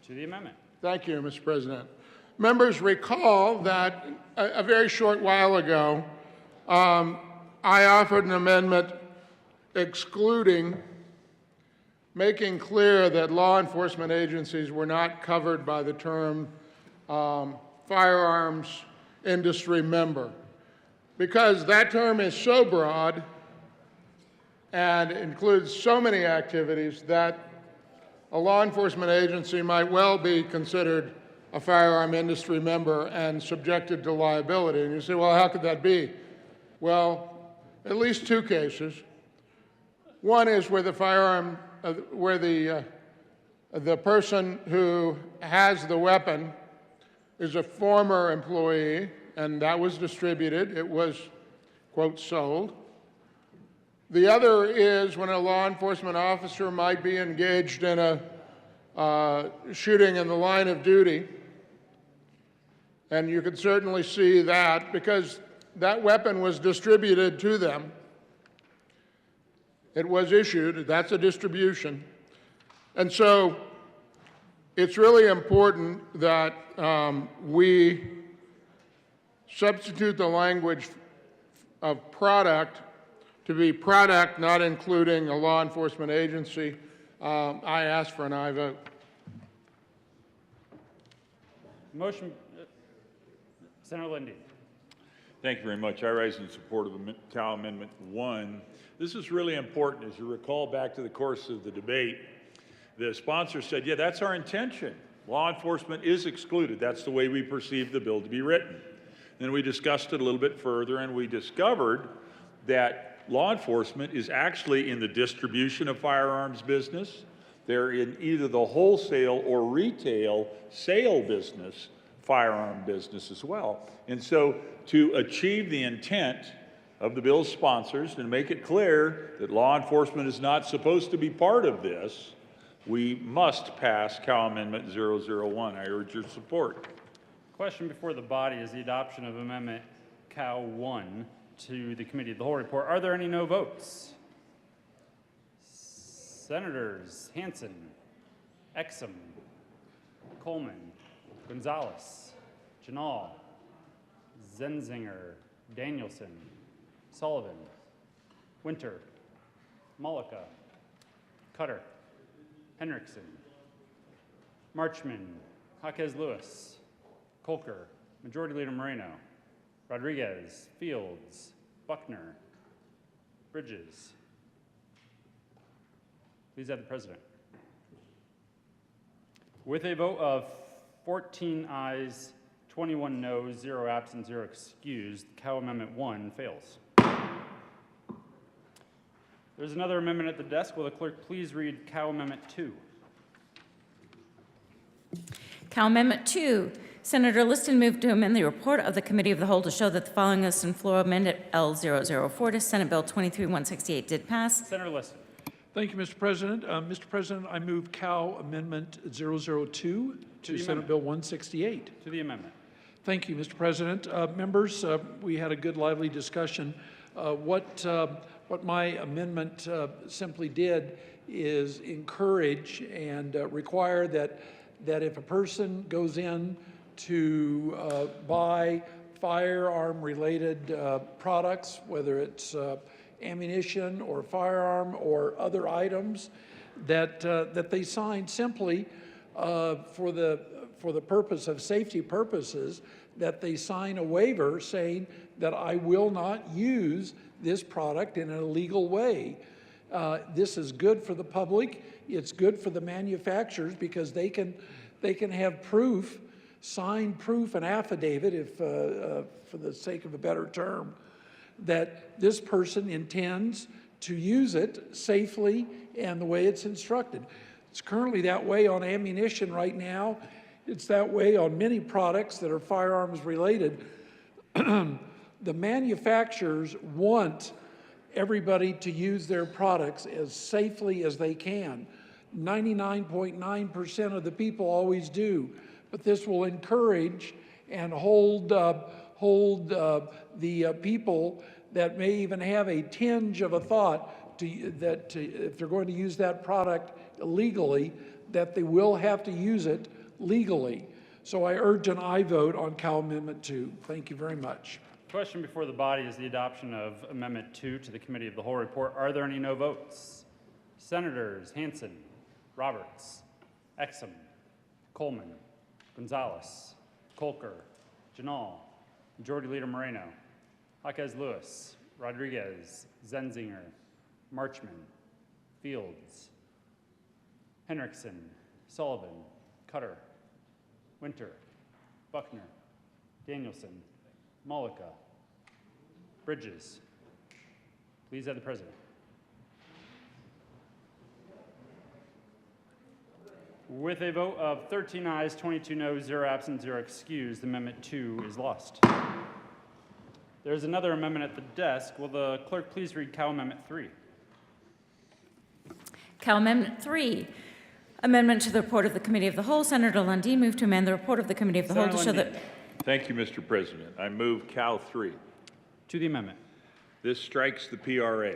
To the amendment. Thank you, Mr. President. Members recall that a very short while ago, I offered an amendment excluding, making clear that law enforcement agencies were not covered by the term firearms industry member, because that term is so broad and includes so many activities that a law enforcement agency might well be considered a firearm industry member and subjected to liability. And you say, well, how could that be? Well, at least two cases. One is where the firearm, where the person who has the weapon is a former employee, and that was distributed. It was, quote, sold. The other is when a law enforcement officer might be engaged in a shooting in the line of duty, and you could certainly see that because that weapon was distributed to them. It was issued, that's a distribution. And so it's really important that we substitute the language of product to be product, not including a law enforcement agency. I ask for an aye vote. Motion, Senator Lindy. Thank you very much. I rise in support of Cal Amendment 1. This is really important. As you recall back to the course of the debate, the sponsor said, yeah, that's our intention. Law enforcement is excluded. That's the way we perceive the bill to be written. Then we discussed it a little bit further, and we discovered that law enforcement is actually in the distribution of firearms business. They're in either the wholesale or retail sale business, firearm business as well. And so to achieve the intent of the bill's sponsors and make it clear that law enforcement is not supposed to be part of this, we must pass Cal Amendment 001. I urge your support. Question before the body is the adoption of Amendment Cal 1 to the Committee of the Whole report. Are there any no votes? Senators Hansen, Exum, Coleman, Gonzalez, Janal, Zenzinger, Danielson, Sullivan, Winter, Mullica, Cutter, Henriksen, Marchman, Jaquez Lewis, Kolker, Majority Leader Moreno, Rodriguez, Fields, Buckner, Bridges. Please add the president. With a vote of 14 ayes, 21 noes, 0 absent, 0 excused, Cow Amendment 1 fails. There's another amendment at the desk. Will the clerk please read Cow Amendment 2? Cow Amendment 2. Senator Liston moved to amend the report of the Committee of the Whole to show that the following list and floor amendment L004 to Senate Bill 23-168 did pass. Senator Liston. Thank you, Mr. President. Mr. President, I move Cow Amendment 002 to Senate Bill 168. To the amendment. Thank you, Mr. President. Members, we had a good, lively discussion. What my amendment simply did is encourage and require that if a person goes in to buy firearm-related products, whether it's ammunition or firearm or other items that, that they sign simply for the purpose of safety purposes, that they sign a waiver saying that I will not use this product in an illegal way. This is good for the public. It's good for the manufacturers because they can have proof, signed proof, and affidavit, if for the sake of a better term, that this person intends to use it safely and the way it's instructed. It's currently that way on ammunition right now. It's that way on many products that are firearms related. The manufacturers want everybody to use their products as safely as they can. 99.9% of the people always do, but this will encourage and hold the people that may even have a tinge of a thought that if they're going to use that product illegally, that they will have to use it legally. So I urge an aye vote on Cal Amendment 2. Thank you very much. Question before the body is the adoption of Amendment 2 to the Committee of the Whole report. Are there any no votes? Senators Hansen, Roberts, Exum, Coleman, Gonzalez, Kolker, Janal, Majority Leader Moreno, Jaquez Lewis, Rodriguez, Zenzinger, Marchman, Fields, Henriksen, Sullivan, Cutter, Winter, Buckner, Danielson, Mullica, Bridges. Please add the president. With a vote of 13 ayes, 22 noes, 0 absent, 0 excused, Amendment 2 is lost. There's another amendment at the desk. Will the clerk please read Cal Amendment 3? Cal Amendment 3, amendment to the report of the Committee of the Whole. Senator Lundin moved to amend the report of the Committee of the Whole to show that... Thank you, Mr. President. I move Cal 3. To the amendment. This strikes the PRA.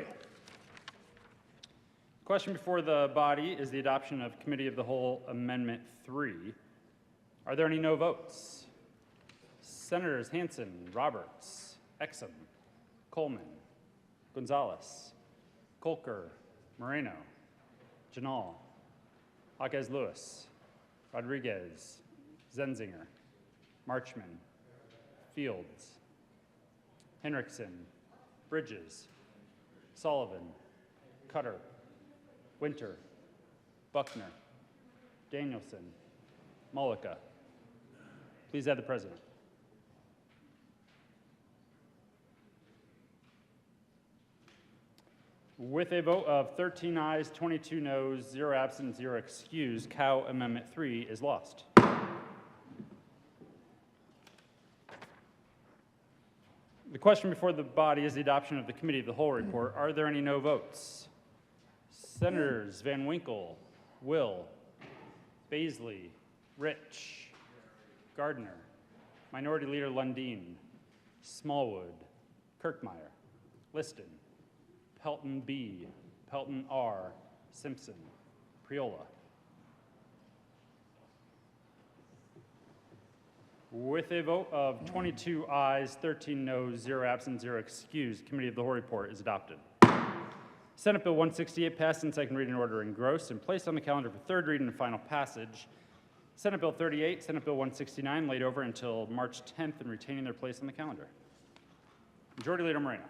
Question before the body is the adoption of Committee of the Whole Amendment 3. Are there any no votes? Senators Hansen, Roberts, Exum, Coleman, Gonzalez, Kolker, Moreno, Janal, Jaquez Lewis, Rodriguez, Zenzinger, Marchman, Fields, Henriksen, Bridges, Sullivan, Cutter, Winter, Buckner, Danielson, Mullica. Please add the president. With a vote of 13 ayes, 22 noes, 0 absent, 0 excused, Cal Amendment 3 is lost. The question before the body is the adoption of the Committee of the Whole report. Are there any no votes? Senators Van Winkle, Will, Baisley, Rich, Gardner, Minority Leader Lundin, Smallwood, Kirkmeyer, Liston, Pelton B, Pelton R, Simpson, Priola. With a vote of 22 ayes, 13 noes, 0 absent, 0 excused, Committee of the Whole report is adopted. Senate Bill 168 passed in second reading, order engrossed, and placed on the calendar for third reading and final passage. Senate Bill 38, Senate Bill 169 laid over until March 10th and retaining their place on the calendar. Majority Leader Moreno.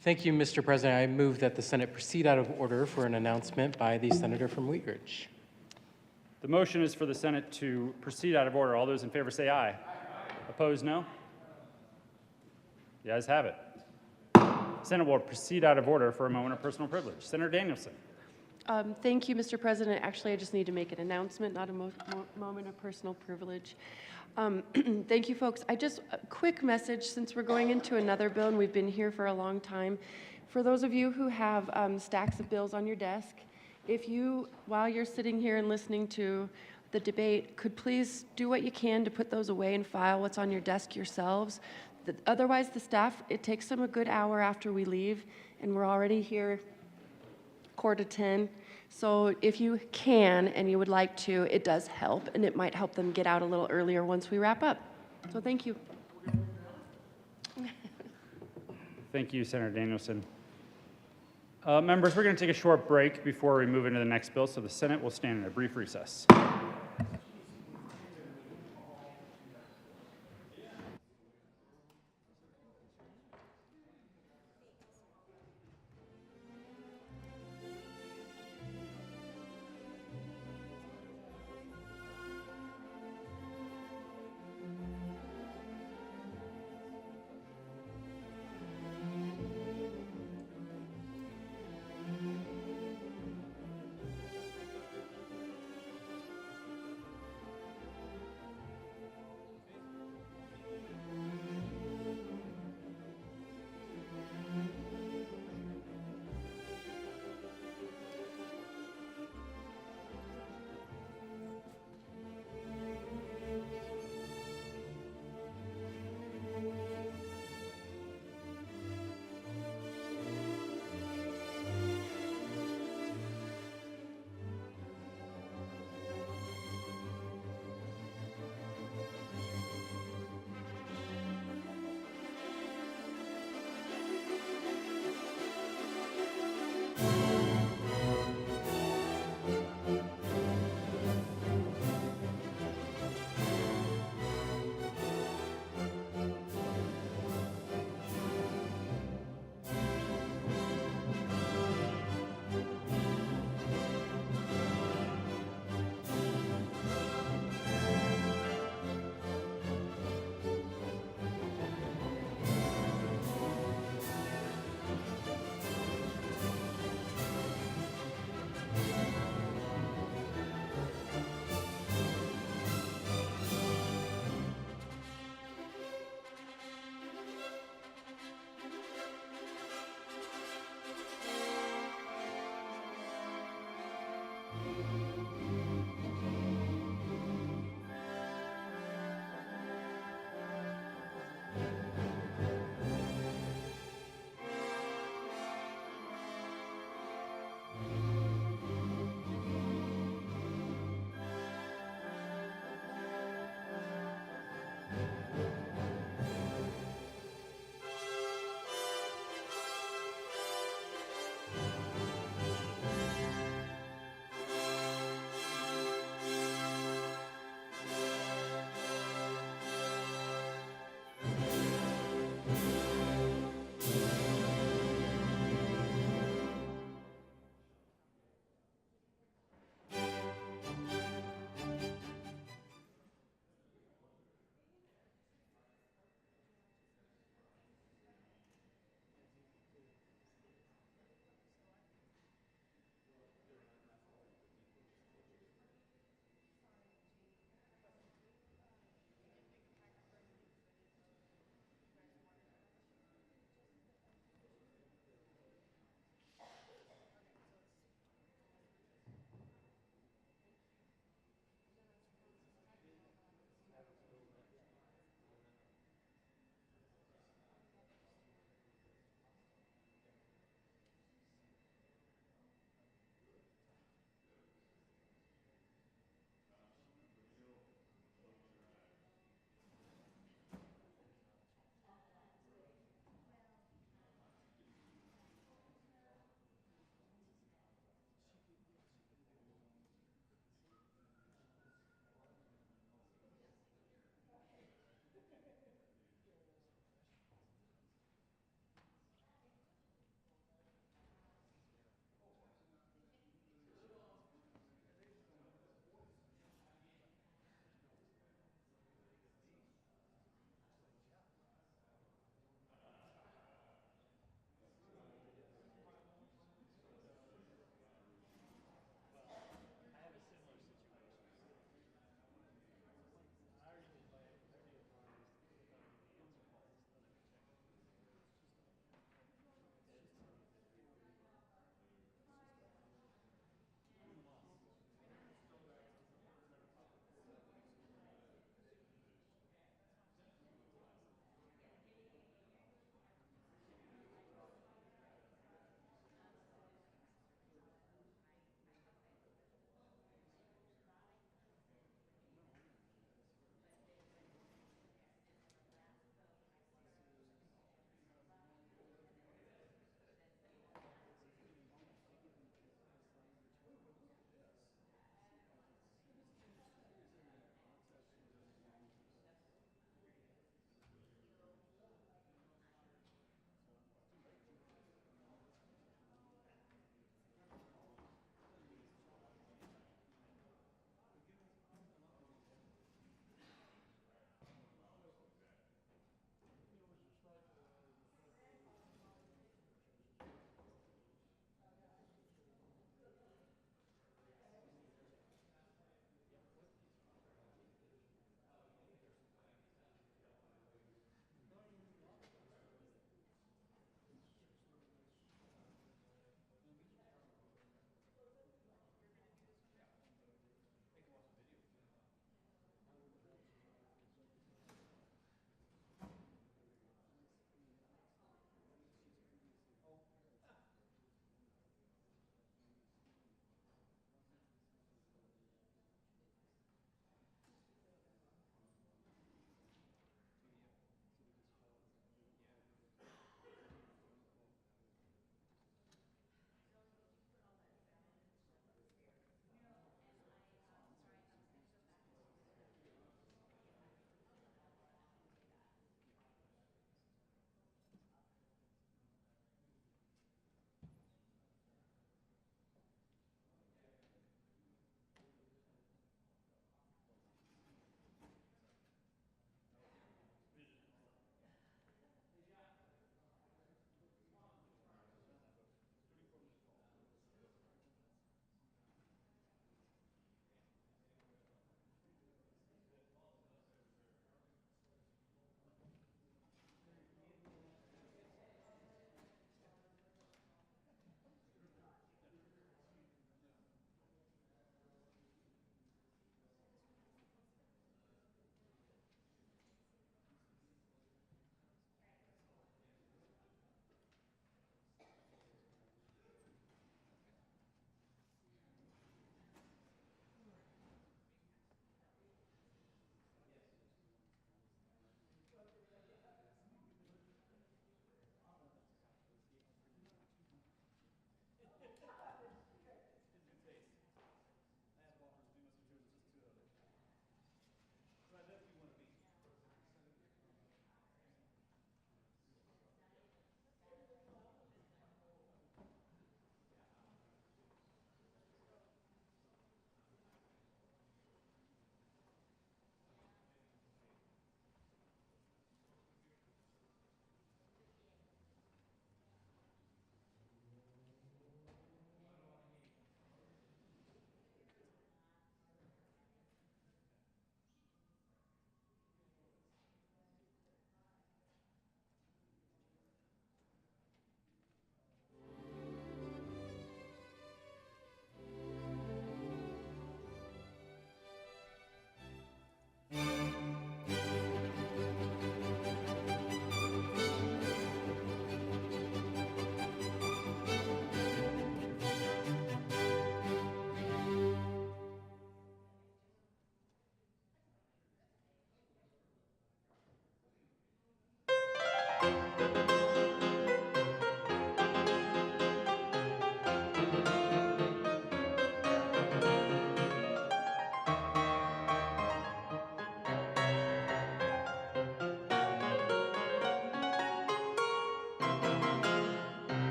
Thank you, Mr. President. I move that the Senate proceed out of order for an announcement by the senator from Wheat Ridge. The motion is for the Senate to proceed out of order. All those in favor say aye. Aye. Opposed, no? The ayes have it. Senate will proceed out of order for a moment of personal privilege. Senator Danielson. Thank you, Mr. President. Actually, I just need to make an announcement, not a moment of personal privilege. Thank you, folks. A quick message, since we're going into another bill and we've been here for a long time. For those of you who have stacks of bills on your desk, if you, while you're sitting here and listening to the debate, could please do what you can to put those away and file what's on your desk yourselves. Otherwise, the staff, it takes them a good hour after we leave, and we're already here 9:45. So if you can and you would like to, it does help, and it might help them get out a little earlier once we wrap up. So thank you. Thank you, Senator Danielson. Members, we're going to take a short break before we move into the next bill, so the Senate will stand in a brief recess.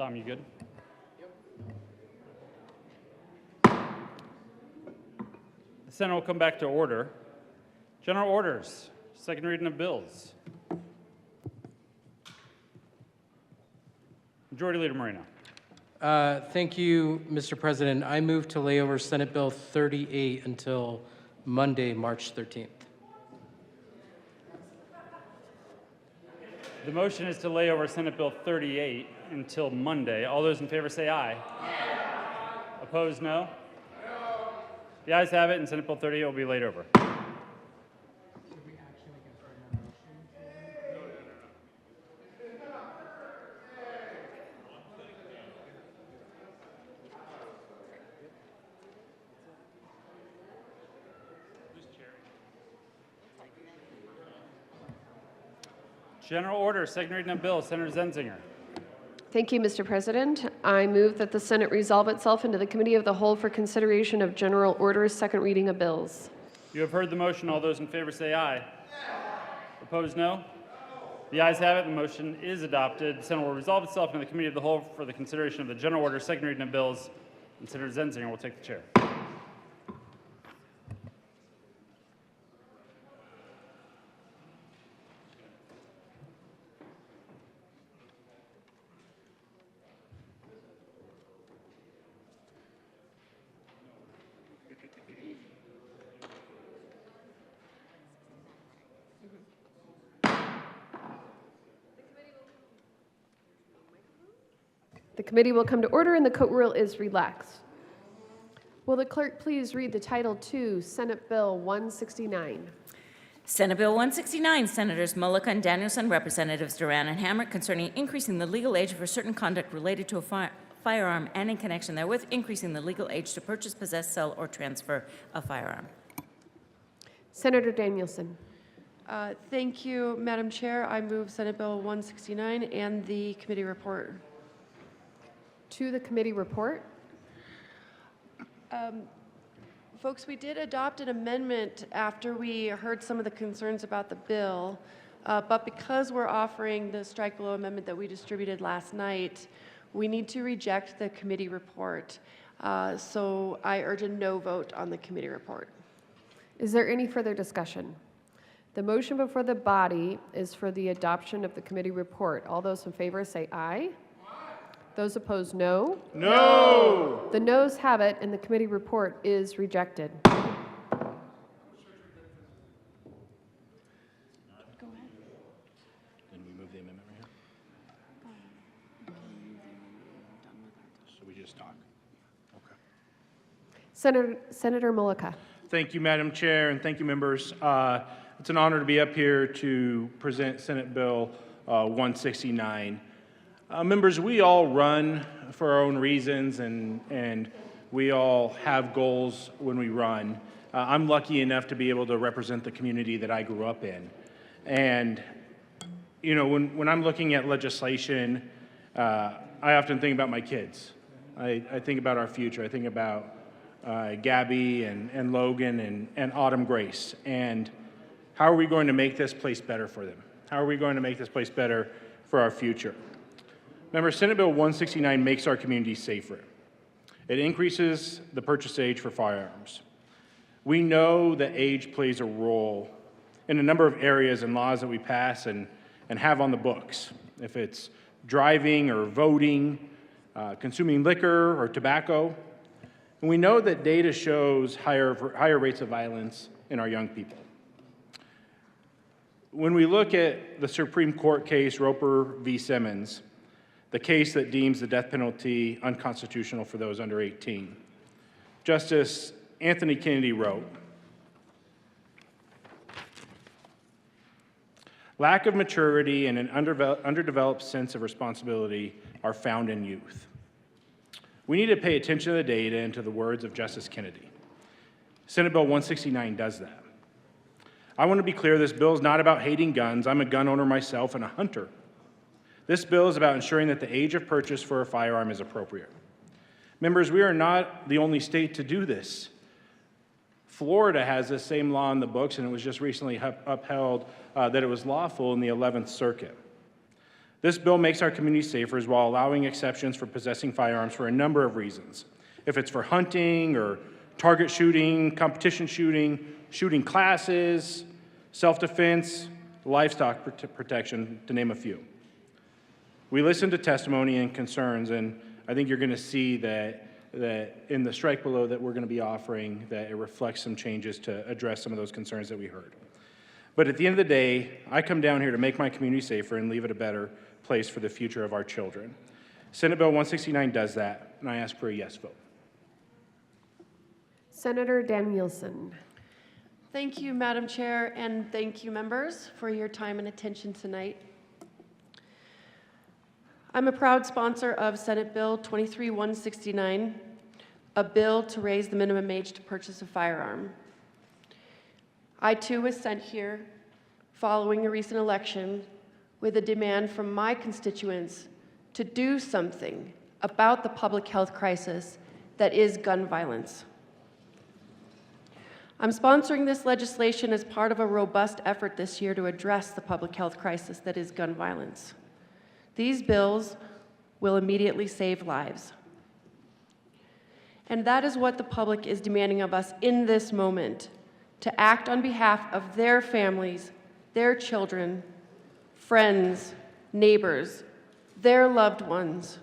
Dom, you good? The Senate will come back to order. General orders, second reading of bills. Majority Leader Moreno. Thank you, Mr. President. I move to lay over Senate Bill 38 until Monday, March 13th. The motion is to lay over Senate Bill 38 until Monday. All those in favor say aye. Opposed, no? The ayes have it, and Senate Bill 38 will be laid over. General order, second reading of bills. Senator Zenzinger. Thank you, Mr. President. I move that the Senate resolve itself into the Committee of the Whole for consideration of general orders, second reading of bills. You have heard the motion. All those in favor say aye. Opposed, no? The ayes have it. The motion is adopted. The Senate will resolve itself into the Committee of the Whole for the consideration of the general order, second reading of bills. And Senator Zenzinger will take the chair. The committee will come to order and the court rule is relaxed. Will the clerk please read the title to Senate Bill 169? Senate Bill 169, Senators Mullica and Danielson, Representatives Duran and Hammer, concerning increasing the legal age for certain conduct related to a firearm and in connection therewith, increasing the legal age to purchase, possess, sell, or transfer a firearm. Senator Danielson. Thank you, Madam Chair. I move Senate Bill 169 and the committee report. To the committee report. Folks, we did adopt an amendment after we heard some of the concerns about the bill, but because we're offering the strike below amendment that we distributed last night, we need to reject the committee report. So I urge a no vote on the committee report. Is there any further discussion? The motion before the body is for the adoption of the committee report. All those in favor say aye. Those opposed, no. No! The noes have it, and the committee report is rejected. Go ahead. Can we move the amendment right here? So we just talk. Okay. Senator Mullica. Thank you, Madam Chair, and thank you, members. It's an honor to be up here to present Senate Bill 169. Members, we all run for our own reasons, and we all have goals when we run. I'm lucky enough to be able to represent the community that I grew up in. And, you know, when I'm looking at legislation, I often think about my kids. I think about our future. I think about Gabby and Logan and Autumn Grace. And how are we going to make this place better for them? How are we going to make this place better for our future? Remember, Senate Bill 169 makes our community safer. It increases the purchase age for firearms. We know that age plays a role in a number of areas and laws that we pass and have on the books. If it's driving or voting, consuming liquor or tobacco. And we know that data shows higher rates of violence in our young people. When we look at the Supreme Court case, Roper v. Simmons, the case that deems the death penalty unconstitutional for those under 18. Justice Anthony Kennedy wrote, "Lack of maturity and an underdeveloped sense of responsibility are found in youth. We need to pay attention to the data and to the words of Justice Kennedy. Senate Bill 169 does that. I want to be clear, this bill is not about hating guns. I'm a gun owner myself and a hunter. This bill is about ensuring that the age of purchase for a firearm is appropriate. Members, we are not the only state to do this. Florida has this same law in the books, and it was just recently upheld that it was lawful in the 11th Circuit. This bill makes our community safer while allowing exceptions for possessing firearms for a number of reasons. If it's for hunting or target shooting, competition shooting, shooting classes, self-defense, livestock protection, to name a few. We listened to testimony and concerns, and I think you're going to see that in the strike below that we're going to be offering, that it reflects some changes to address some of those concerns that we heard. But at the end of the day, I come down here to make my community safer and leave it a better place for the future of our children. Senate Bill 169 does that, and I ask for a yes vote. Senator Danielson. Thank you, Madam Chair, and thank you, members, for your time and attention tonight. I'm a proud sponsor of Senate Bill 23-169, a bill to raise the minimum age to purchase a firearm. I, too, was sent here following a recent election with a demand from my constituents to do something about the public health crisis that is gun violence. I'm sponsoring this legislation as part of a robust effort this year to address the public health crisis that is gun violence. These bills will immediately save lives. And that is what the public is demanding of us in this moment, to act on behalf of their families, their children, friends, neighbors, their loved ones,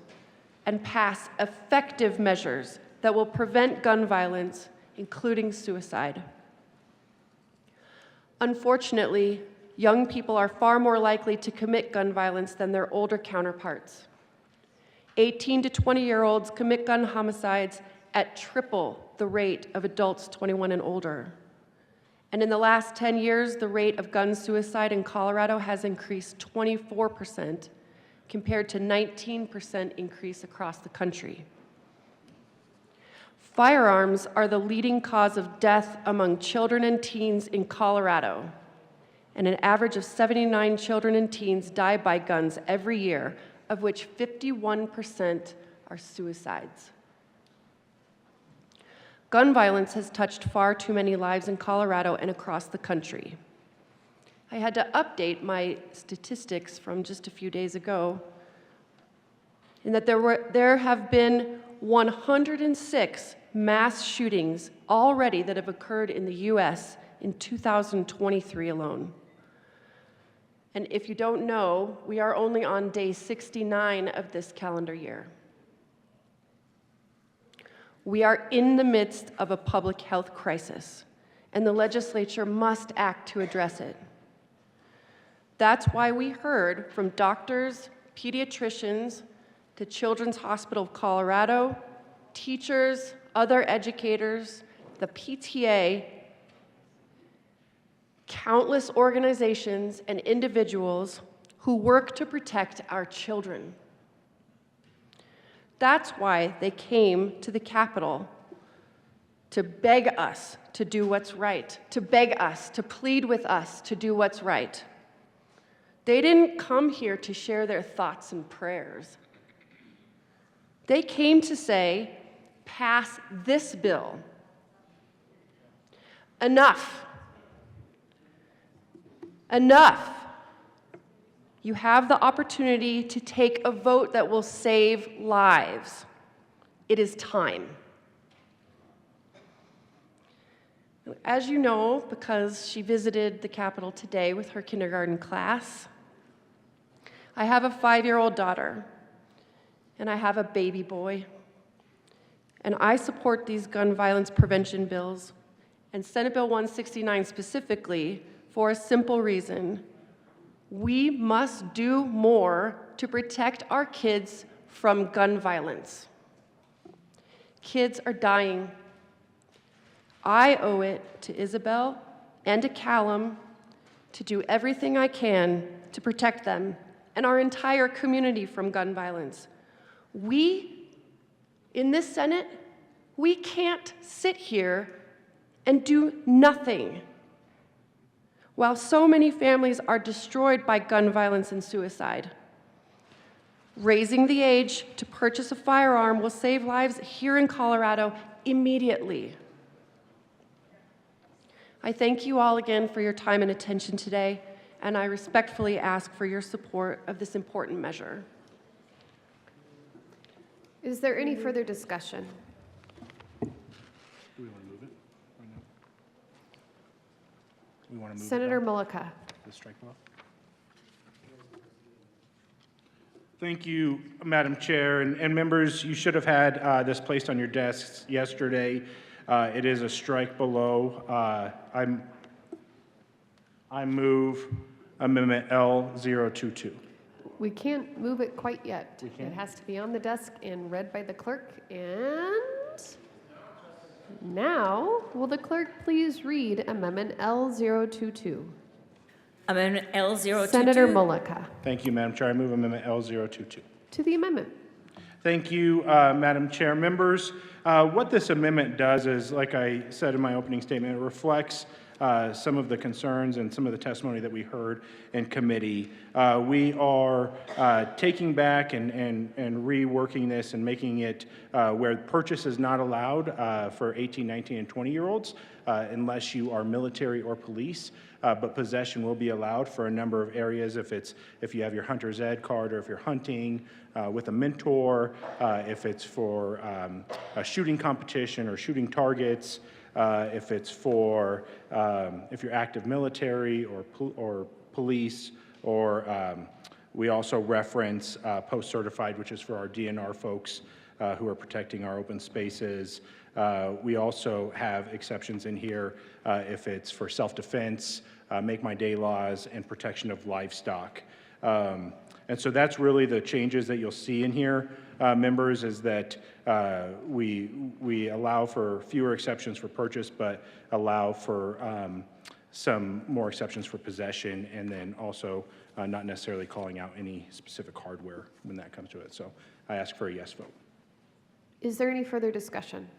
and pass effective measures that will prevent gun violence, including suicide. Unfortunately, young people are far more likely to commit gun violence than their older counterparts. 18 to 20-year-olds commit gun homicides at triple the rate of adults 21 and older. And in the last 10 years, the rate of gun suicide in Colorado has increased 24%, compared to 19% increase across the country. Firearms are the leading cause of death among children and teens in Colorado, and an average of 79 children and teens die by guns every year, of which 51% are suicides. Gun violence has touched far too many lives in Colorado and across the country. I had to update my statistics from just a few days ago, in that there have been 106 mass shootings already that have occurred in the U.S. in 2023 alone. And if you don't know, we are only on day 69 of this calendar year. We are in the midst of a public health crisis, and the legislature must act to address it. That's why we heard from doctors, pediatricians, the Children's Hospital of Colorado, teachers, other educators, the PTA, countless organizations and individuals who work to protect our children. That's why they came to the Capitol, to beg us to do what's right, to beg us, to plead with us to do what's right. They didn't come here to share their thoughts and prayers. They came to say, pass this bill. Enough. Enough. You have the opportunity to take a vote that will save lives. It is time. As you know, because she visited the Capitol today with her kindergarten class, I have a 5-year-old daughter, and I have a baby boy. And I support these gun violence prevention bills, and Senate Bill 169 specifically, for a simple reason. We must do more to protect our kids from gun violence. Kids are dying. I owe it to Isabel and to Callum to do everything I can to protect them and our entire community from gun violence. We, in this Senate, we can't sit here and do nothing while so many families are destroyed by gun violence and suicide. Raising the age to purchase a firearm will save lives here in Colorado immediately. I thank you all again for your time and attention today, and I respectfully ask for your support of this important measure. Is there any further discussion? Do we want to move it right now? We want to move Senator it Mullica. the strike law? Thank you, Madam Chair. And members, you should have had this placed on your desks yesterday. It is a strike below. I move Amendment L022. We can't move it quite yet. We can't? It has to be on the desk and read by the clerk. And now, will the clerk please read Amendment L022? Amendment L022. Senator Mullica. Thank you, Madam Chair. I move Amendment L022. To the amendment. Thank you, Madam Chair. Members, what this amendment does is, like I said in my opening statement, it reflects some of the concerns and some of the testimony that we heard in committee. We are taking back and reworking this and making it where purchase is not allowed for 18, 19, and 20-year-olds unless you are military or police. But possession will be allowed for a number of areas if you have your hunter's ed card, or if you're hunting with a mentor, if it's for a shooting competition or shooting targets, if it's for if you're active military or police, or we also reference post-certified, which is for our DNR folks who are protecting our open spaces. We also have exceptions in here if it's for self-defense, make my day laws, and protection of livestock. And so that's really the changes that you'll see in here, members, is that we allow for fewer exceptions for purchase, but allow for some more exceptions for possession, and then also not necessarily calling out any specific hardware when that comes to it. So I ask for a yes vote. Is there any further discussion?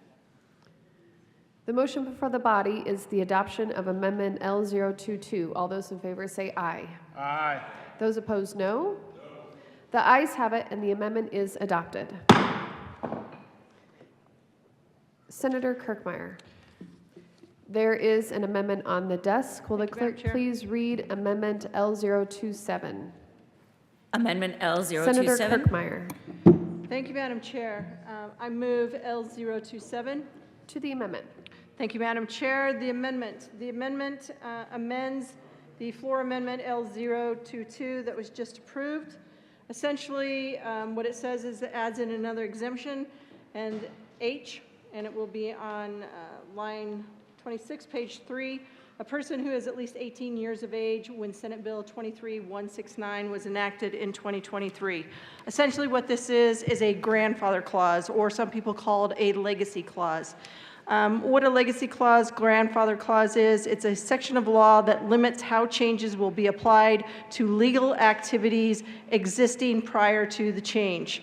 The motion before the body is the adoption of Amendment L022. All those in favor say aye. Aye. Those opposed, no. The ayes have it, and the amendment is adopted. Senator Kirkmeyer. There is an amendment on the desk. Will the clerk please read Amendment L027? Amendment L027. Senator Kirkmeyer. Thank you, Madam Chair. I move L027. To the amendment. Thank you, Madam Chair. The amendment amends the floor amendment L022 that was just approved. Essentially, what it says is it adds in another exemption and H, and it will be on line 26, page 3. A person who is at least 18 years of age when Senate Bill 23169 was enacted in 2023. Essentially what this is a grandfather clause, or some people call it a legacy clause. What a legacy clause, grandfather clause is, it's a section of law that limits how changes will be applied to legal activities existing prior to the change.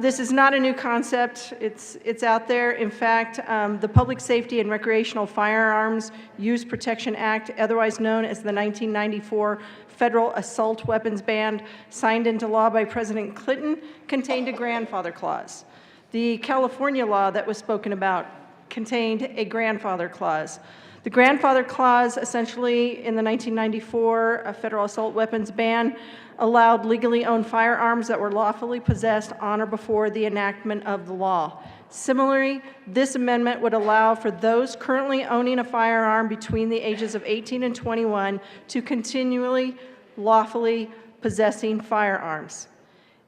This is not a new concept. It's out there. In fact, the Public Safety and Recreational Firearms Use Protection Act, otherwise known as the 1994 Federal Assault Weapons Ban, signed into law by President Clinton, contained a grandfather clause. The California law that was spoken about contained a grandfather clause. The grandfather clause, essentially, in the 1994 Federal Assault Weapons Ban, allowed legally owned firearms that were lawfully possessed on or before the enactment of the law. Similarly, this amendment would allow for those currently owning a firearm between the ages of 18 and 21 to continually lawfully possessing firearms.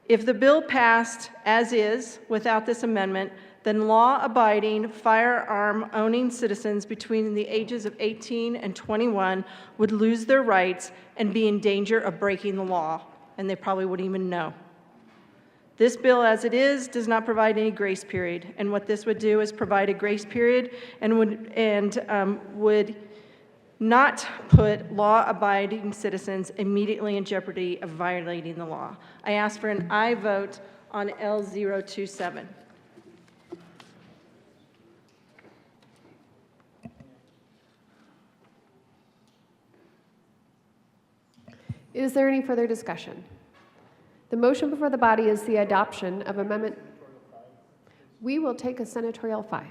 If the bill passed as is without this amendment, then law-abiding firearm-owning citizens between the ages of 18 and 21 would lose their rights and be in danger of breaking the law, and they probably wouldn't even know. This bill, as it is, does not provide any grace period, and what this would do is provide a grace period and would not put law-abiding citizens immediately in jeopardy of violating the law. I ask for an aye vote on L027. Is there any further discussion? The motion before the body is the adoption of amendment. We will take a senatorial 5.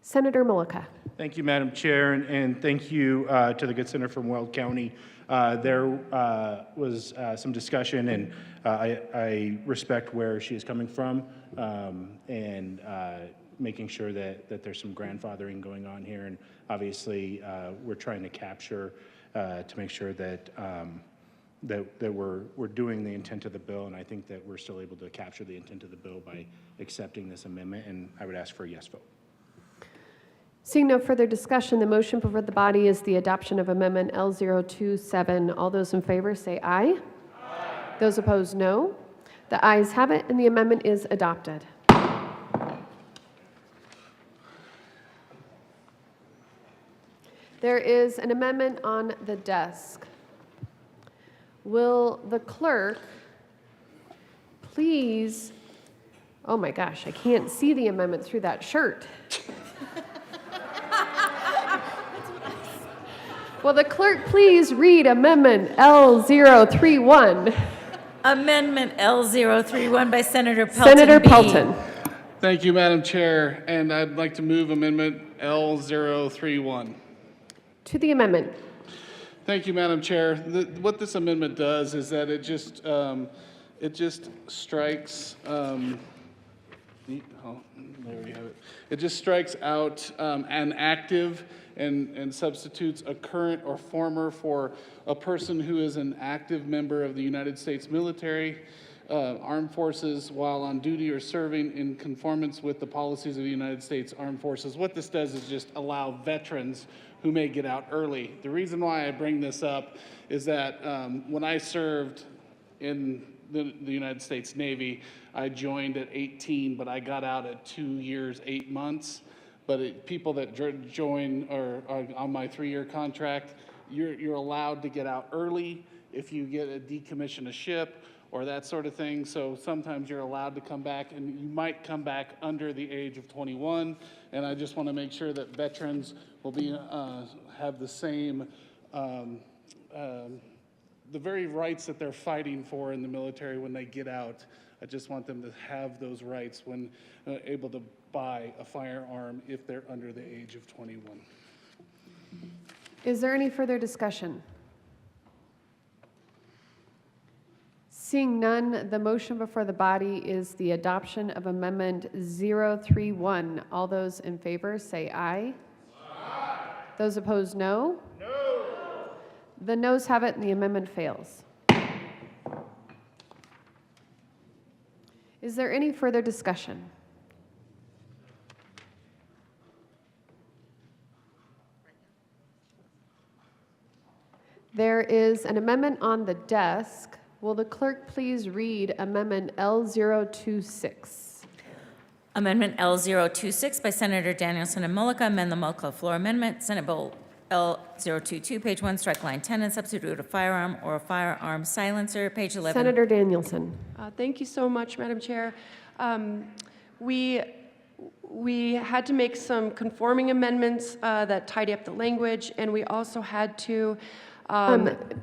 Senator Mullica. Thank you, Madam Chair, and thank you to the good senator from Weld County. There was some discussion, and I respect where she is coming from, and making sure that there's some grandfathering going on here. And obviously, we're trying to capture to make sure that that we're doing the intent of the bill, and I think that we're still able to capture the intent of the bill by accepting this amendment, and I would ask for a yes vote. Seeing no further discussion, the motion before the body is the adoption of Amendment L027. All those in favor say aye. Aye. Those opposed, no. The ayes have it, and the amendment is adopted. There is an amendment on the desk. Will the clerk please, oh my gosh, I can't see the amendment through that shirt. Will the clerk please read Amendment L031? Amendment L031 by Senator Pelton. Senator B. Pelton. Thank you, Madam Chair, and I'd like to move Amendment L031. To the amendment. Thank you, Madam Chair. What this amendment does is that it just strikes. There we have it. It just strikes out an active and substitutes a current or former for a person who is an active member of the United States military, armed forces, while on duty or serving in conformance with the policies of the United States Armed Forces. What this does is just allow veterans who may get out early. The reason why I bring this up is that when I served in the United States Navy, I joined at 18, but I got out at 2 years, 8 months. But people that join or are on my 3-year contract, you're allowed to get out early if you get a decommission a ship or that sort of thing. So sometimes you're allowed to come back, and you might come back under the age of 21. And I just want to make sure that veterans will be have the same the very rights that they're fighting for in the military when they get out. I just want them to have those rights when able to buy a firearm if they're under the age of 21. Is there any further discussion? Seeing none, the motion before the body is the adoption of Amendment 031. All those in favor say aye. Aye. Those opposed, no. No. The noes have it, and the amendment fails. Is there any further discussion? There is an amendment on the desk. Will the clerk please read Amendment L026? Amendment L026 by Senator Danielson and Mullica, amend the multiple floor amendment, Senate Bill L022, page 1, strike line 10, and substitute a firearm or a firearm silencer, page 11. Senator Danielson. Thank you so much, Madam Chair. We had to make some conforming amendments that tidy up the language, and we also had to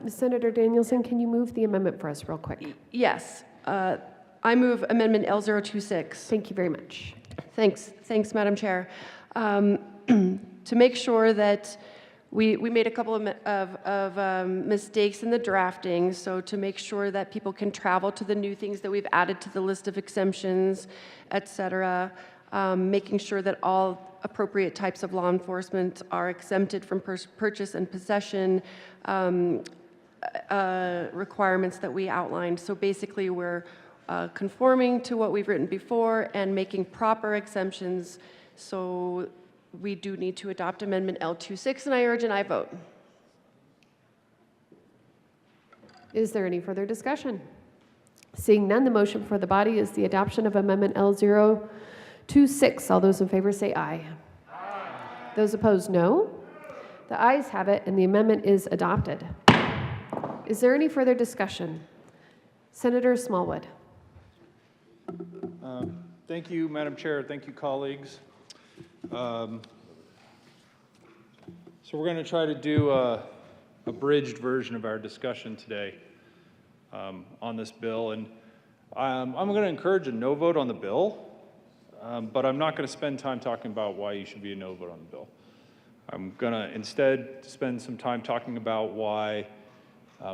Senator Danielson, can you move the amendment for us real quick? Yes. I move Amendment L026. Thank you very much. Thanks, Madam Chair. To make sure that we made a couple of mistakes in the drafting, so to make sure that people can travel to the new things that we've added to the list of exemptions, et cetera, making sure that all appropriate types of law enforcement are exempted from purchase and possession requirements that we outlined. So basically, we're conforming to what we've written before and making proper exemptions. So we do need to adopt Amendment L26, and I urge an aye vote. Is there any further discussion? Seeing none, the motion before the body is the adoption of Amendment L026. All those in favor say aye. Aye. Those opposed, no. The ayes have it, and the amendment is adopted. Is there any further discussion? Senator Smallwood. Thank you, Madam Chair. Thank you, colleagues. So we're going to try to do a abridged version of our discussion today on this bill, and I'm going to encourage a no vote on the bill. but I'm not going to spend time talking about why you should be a no vote on the bill. I'm going to instead spend some time talking about why,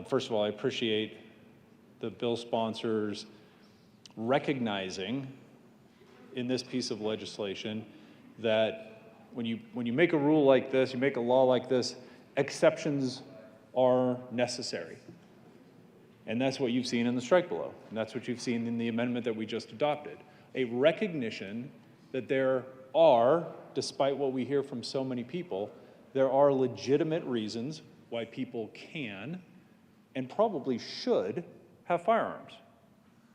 first of all, I appreciate the bill sponsors recognizing in this piece of legislation that when you make a rule like this, you make a law like this, exceptions are necessary. And that's what you've seen in the strike below. And that's what you've seen in the amendment that we just adopted. A recognition that there are, despite what we hear from so many people, there are legitimate reasons why people can and probably should have firearms.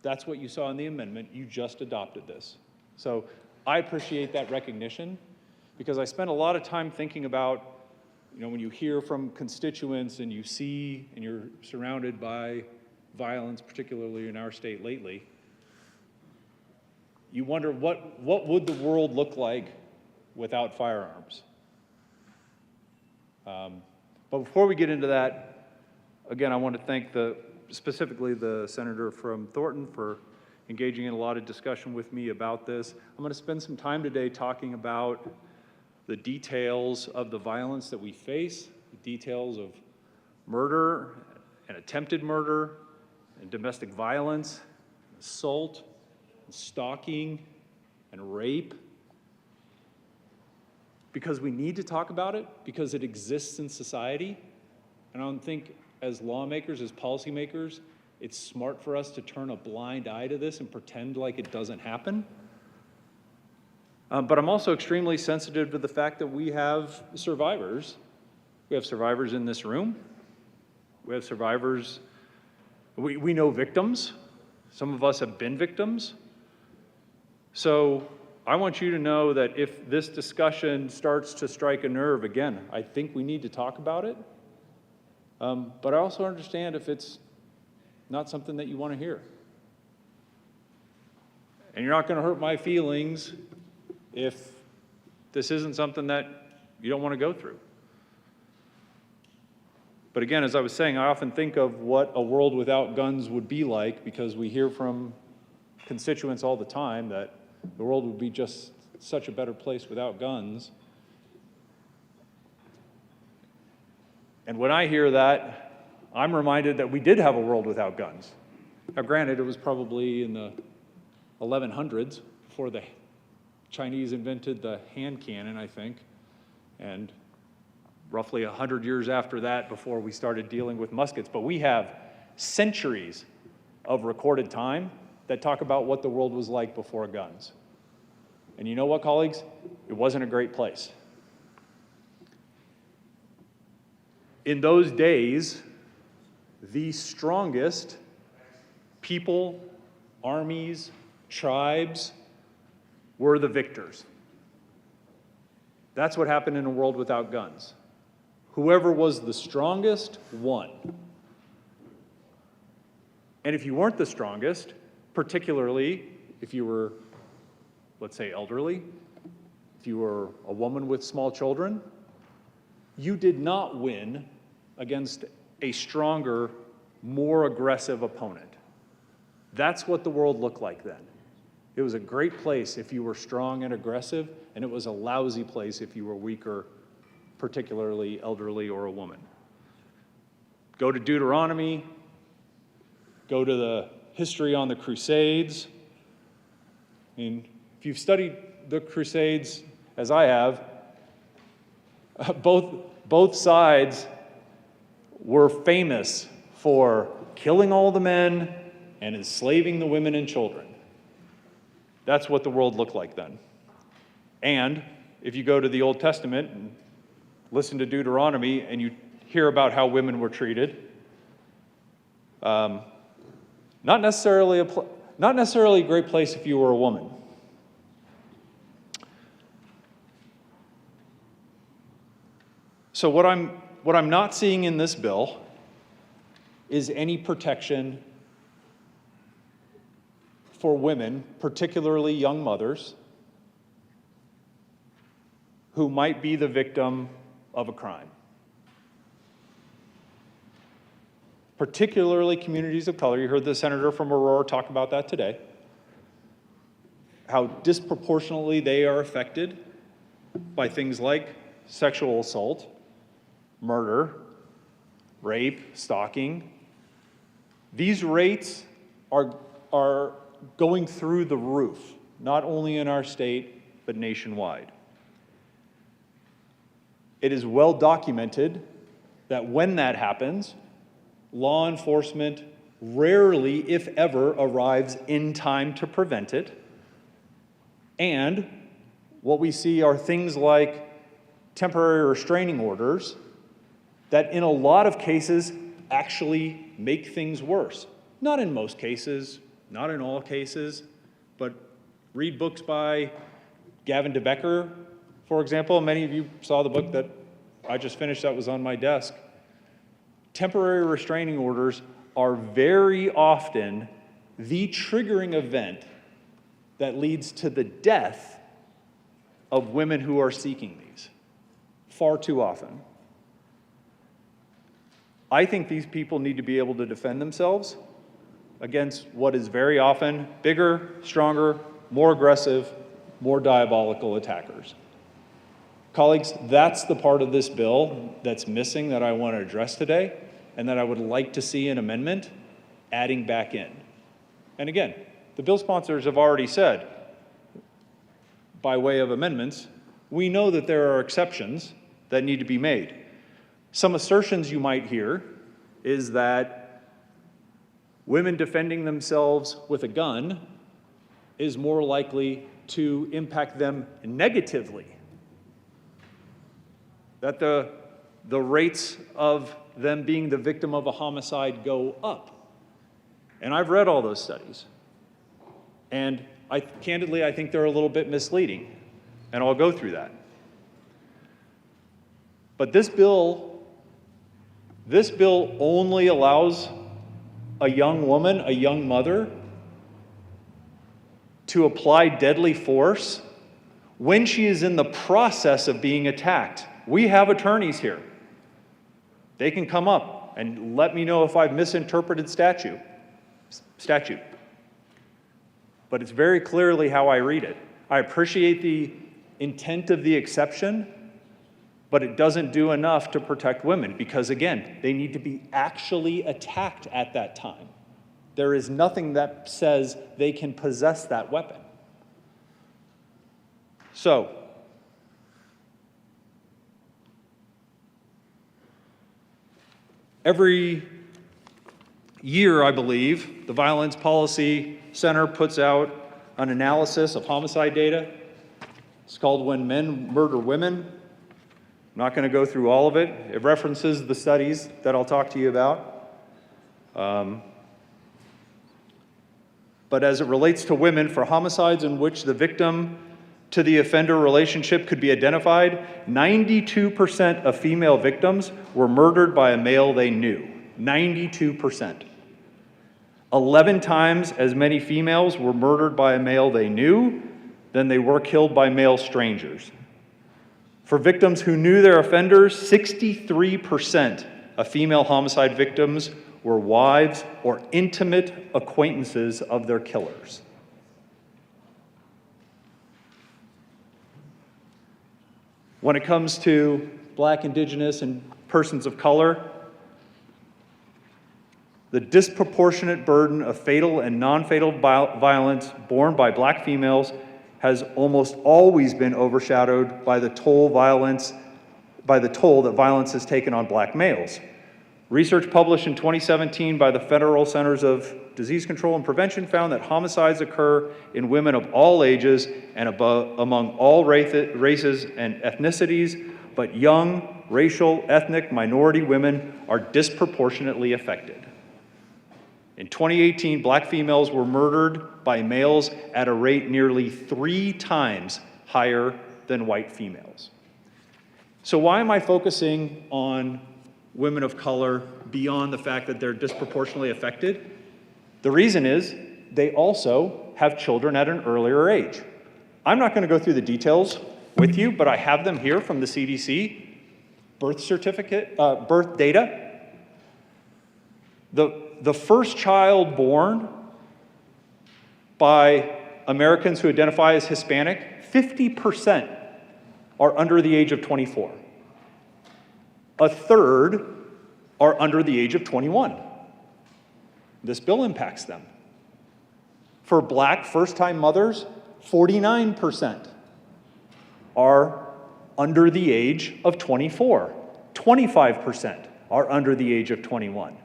That's what you saw in the amendment. You just adopted this. So I appreciate that recognition because I spent a lot of time thinking about, when you hear from constituents and you see and you're surrounded by violence, particularly in our state lately, you wonder what would the world look like without firearms? But before we get into that, again, I want to thank specifically the senator from Thornton for engaging in a lot of discussion with me about this. I'm going to spend some time today talking about the details of the violence that we face, the details of murder and attempted murder and domestic violence, assault, stalking, and rape, because we need to talk about it, because it exists in society. And I don't think as lawmakers, as policymakers, it's smart for us to turn a blind eye to this and pretend like it doesn't happen. But I'm also extremely sensitive to the fact that we have survivors. We have survivors in this room. We have survivors. We know victims. Some of us have been victims. So I want you to know that if this discussion starts to strike a nerve, again, I think we need to talk about it. But I also understand if it's not something that you want to hear. And you're not going to hurt my feelings if this isn't something that you don't want to go through. But again, as I was saying, I often think of what a world without guns would be like because we hear from constituents all the time that the world would be just such a better place without guns. And when I hear that, I'm reminded that we did have a world without guns. Now, granted, it was probably in the 1100s before the Chinese invented the hand cannon, I think, and roughly 100 years after that before we started dealing with muskets. But we have centuries of recorded time that talk about what the world was like before guns. And you know what, colleagues? It wasn't a great place. In those days, the strongest people, armies, tribes were the victors. That's what happened in a world without guns. Whoever was the strongest won. And if you weren't the strongest, particularly if you were, let's say, elderly, if you were a woman with small children, you did not win against a stronger, more aggressive opponent. That's what the world looked like then. It was a great place if you were strong and aggressive, and it was a lousy place if you were weaker, particularly elderly or a woman. Go to Deuteronomy, go to the history on the Crusades. I mean, if you've studied the Crusades, as I have, both sides were famous for killing all the men and enslaving the women and children. That's what the world looked like then. And if you go to the Old Testament and listen to Deuteronomy and you hear about how women were treated, not necessarily a great place if you were a woman. So what I'm not seeing in this bill is any protection for women, particularly young mothers, who might be the victim of a crime. Particularly communities of color. You heard the senator from Aurora talk about that today. how disproportionately they are affected by things like sexual assault, murder, rape, stalking. These rates are going through the roof, not only in our state, but nationwide. It is well documented that when that happens, law enforcement rarely, if ever, arrives in time to prevent it. And what we see are things like temporary restraining orders that in a lot of cases actually make things worse. Not in most cases, not in all cases, but read books by Gavin DeBecker, for example. Many of you saw the book that I just finished that was on my desk. Temporary restraining orders are very often the triggering event that leads to the death of women who are seeking these, far too often. I think these people need to be able to defend themselves against what is very often bigger, stronger, more aggressive, more diabolical attackers. Colleagues, that's the part of this bill that's missing that I want to address today, and that I would like to see an amendment adding back in. And again, the bill sponsors have already said, by way of amendments, we know that there are exceptions that need to be made. Some assertions you might hear is that women defending themselves with a gun is more likely to impact them negatively. That the rates of them being the victim of a homicide go up. And I've read all those studies. And candidly, I think they're a little bit misleading. And I'll go through that. But this bill only allows a young woman, a young mother, to apply deadly force when she is in the process of being attacked. We have attorneys here. They can come up and let me know if I've misinterpreted statute. But it's very clearly how I read it. I appreciate the intent of the exception, but it doesn't do enough to protect women because, again, they need to be actually attacked at that time. There is nothing that says they can possess that weapon. So, every year, I believe, the Violence Policy Center puts out an analysis of homicide data. It's called When Men Murder Women. I'm not going to go through all of it. It references the studies that I'll talk to you about. But as it relates to women, for homicides in which the victim to the offender relationship could be identified, 92% of female victims were murdered by a male they knew. 92%. 11 times as many females were murdered by a male they knew than they were killed by male strangers. For victims who knew their offenders, 63% of female homicide victims were wives or intimate acquaintances of their killers. When it comes to Black, Indigenous, and persons of color, the disproportionate burden of fatal and non-fatal violence borne by Black females has almost always been overshadowed by the toll that violence has taken on Black males. Research published in 2017 by the Federal Centers of Disease Control and Prevention found that homicides occur in women of all ages and among all races and ethnicities, but young, racial, ethnic minority women are disproportionately affected. In 2018, Black females were murdered by males at a rate nearly 3 times higher than white females. So why am I focusing on women of color beyond the fact that they're disproportionately affected? The reason is they also have children at an earlier age. I'm not going to go through the details with you, but I have them here from the CDC. Birth data. The first child born by Americans who identify as Hispanic, 50% are under the age of 24. A third are under the age of 21. This bill impacts them. For Black first-time mothers, 49% are under the age of 24. 25% are under the age of 21.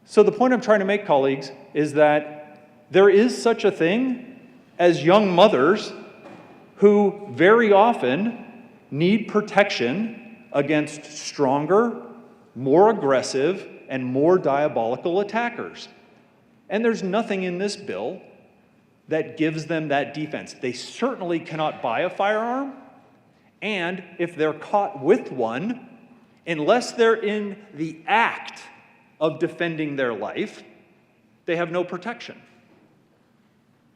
So the point I'm trying to make, colleagues, is that there is such a thing as young mothers who very often need protection against stronger, more aggressive, and more diabolical attackers. And there's nothing in this bill that gives them that defense. They certainly cannot buy a firearm, and if they're caught with one, unless they're in the act of defending their life, they have no protection.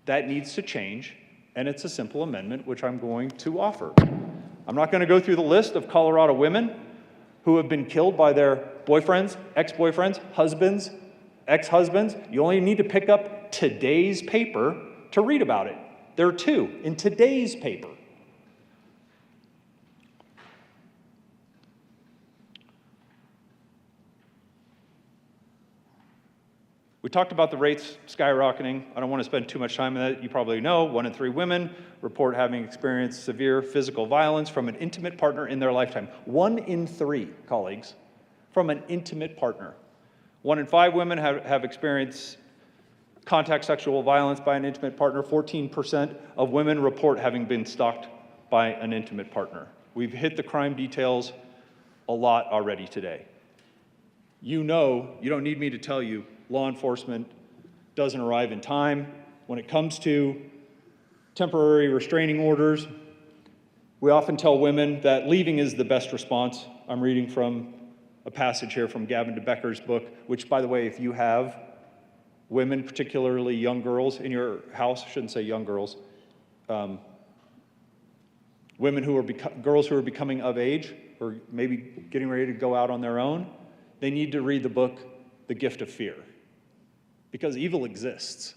That needs to change, and it's a simple amendment which I'm going to offer. I'm not going to go through the list of Colorado women who have been killed by their boyfriends, ex-boyfriends, husbands, ex-husbands. You only need to pick up today's paper to read about it. There are 2 in today's paper. We talked about the rates skyrocketing. I don't want to spend too much time on that. You probably know 1 in 3 women report having experienced severe physical violence from an intimate partner in their lifetime. 1 in 3, colleagues, from an intimate partner. 1 in 5 women have experienced contact sexual violence by an intimate partner. 14% of women report having been stalked by an intimate partner. We've hit the crime details a lot already today. You know, you don't need me to tell you, law enforcement doesn't arrive in time. When it comes to temporary restraining orders, we often tell women that leaving is the best response. I'm reading from a passage here from Gavin de Becker's book, which, by the way, if you have women, particularly young girls in your house, I shouldn't say young girls, women who are girls who are becoming of age or maybe getting ready to go out on their own, they need to read the book, The Gift of Fear, because evil exists.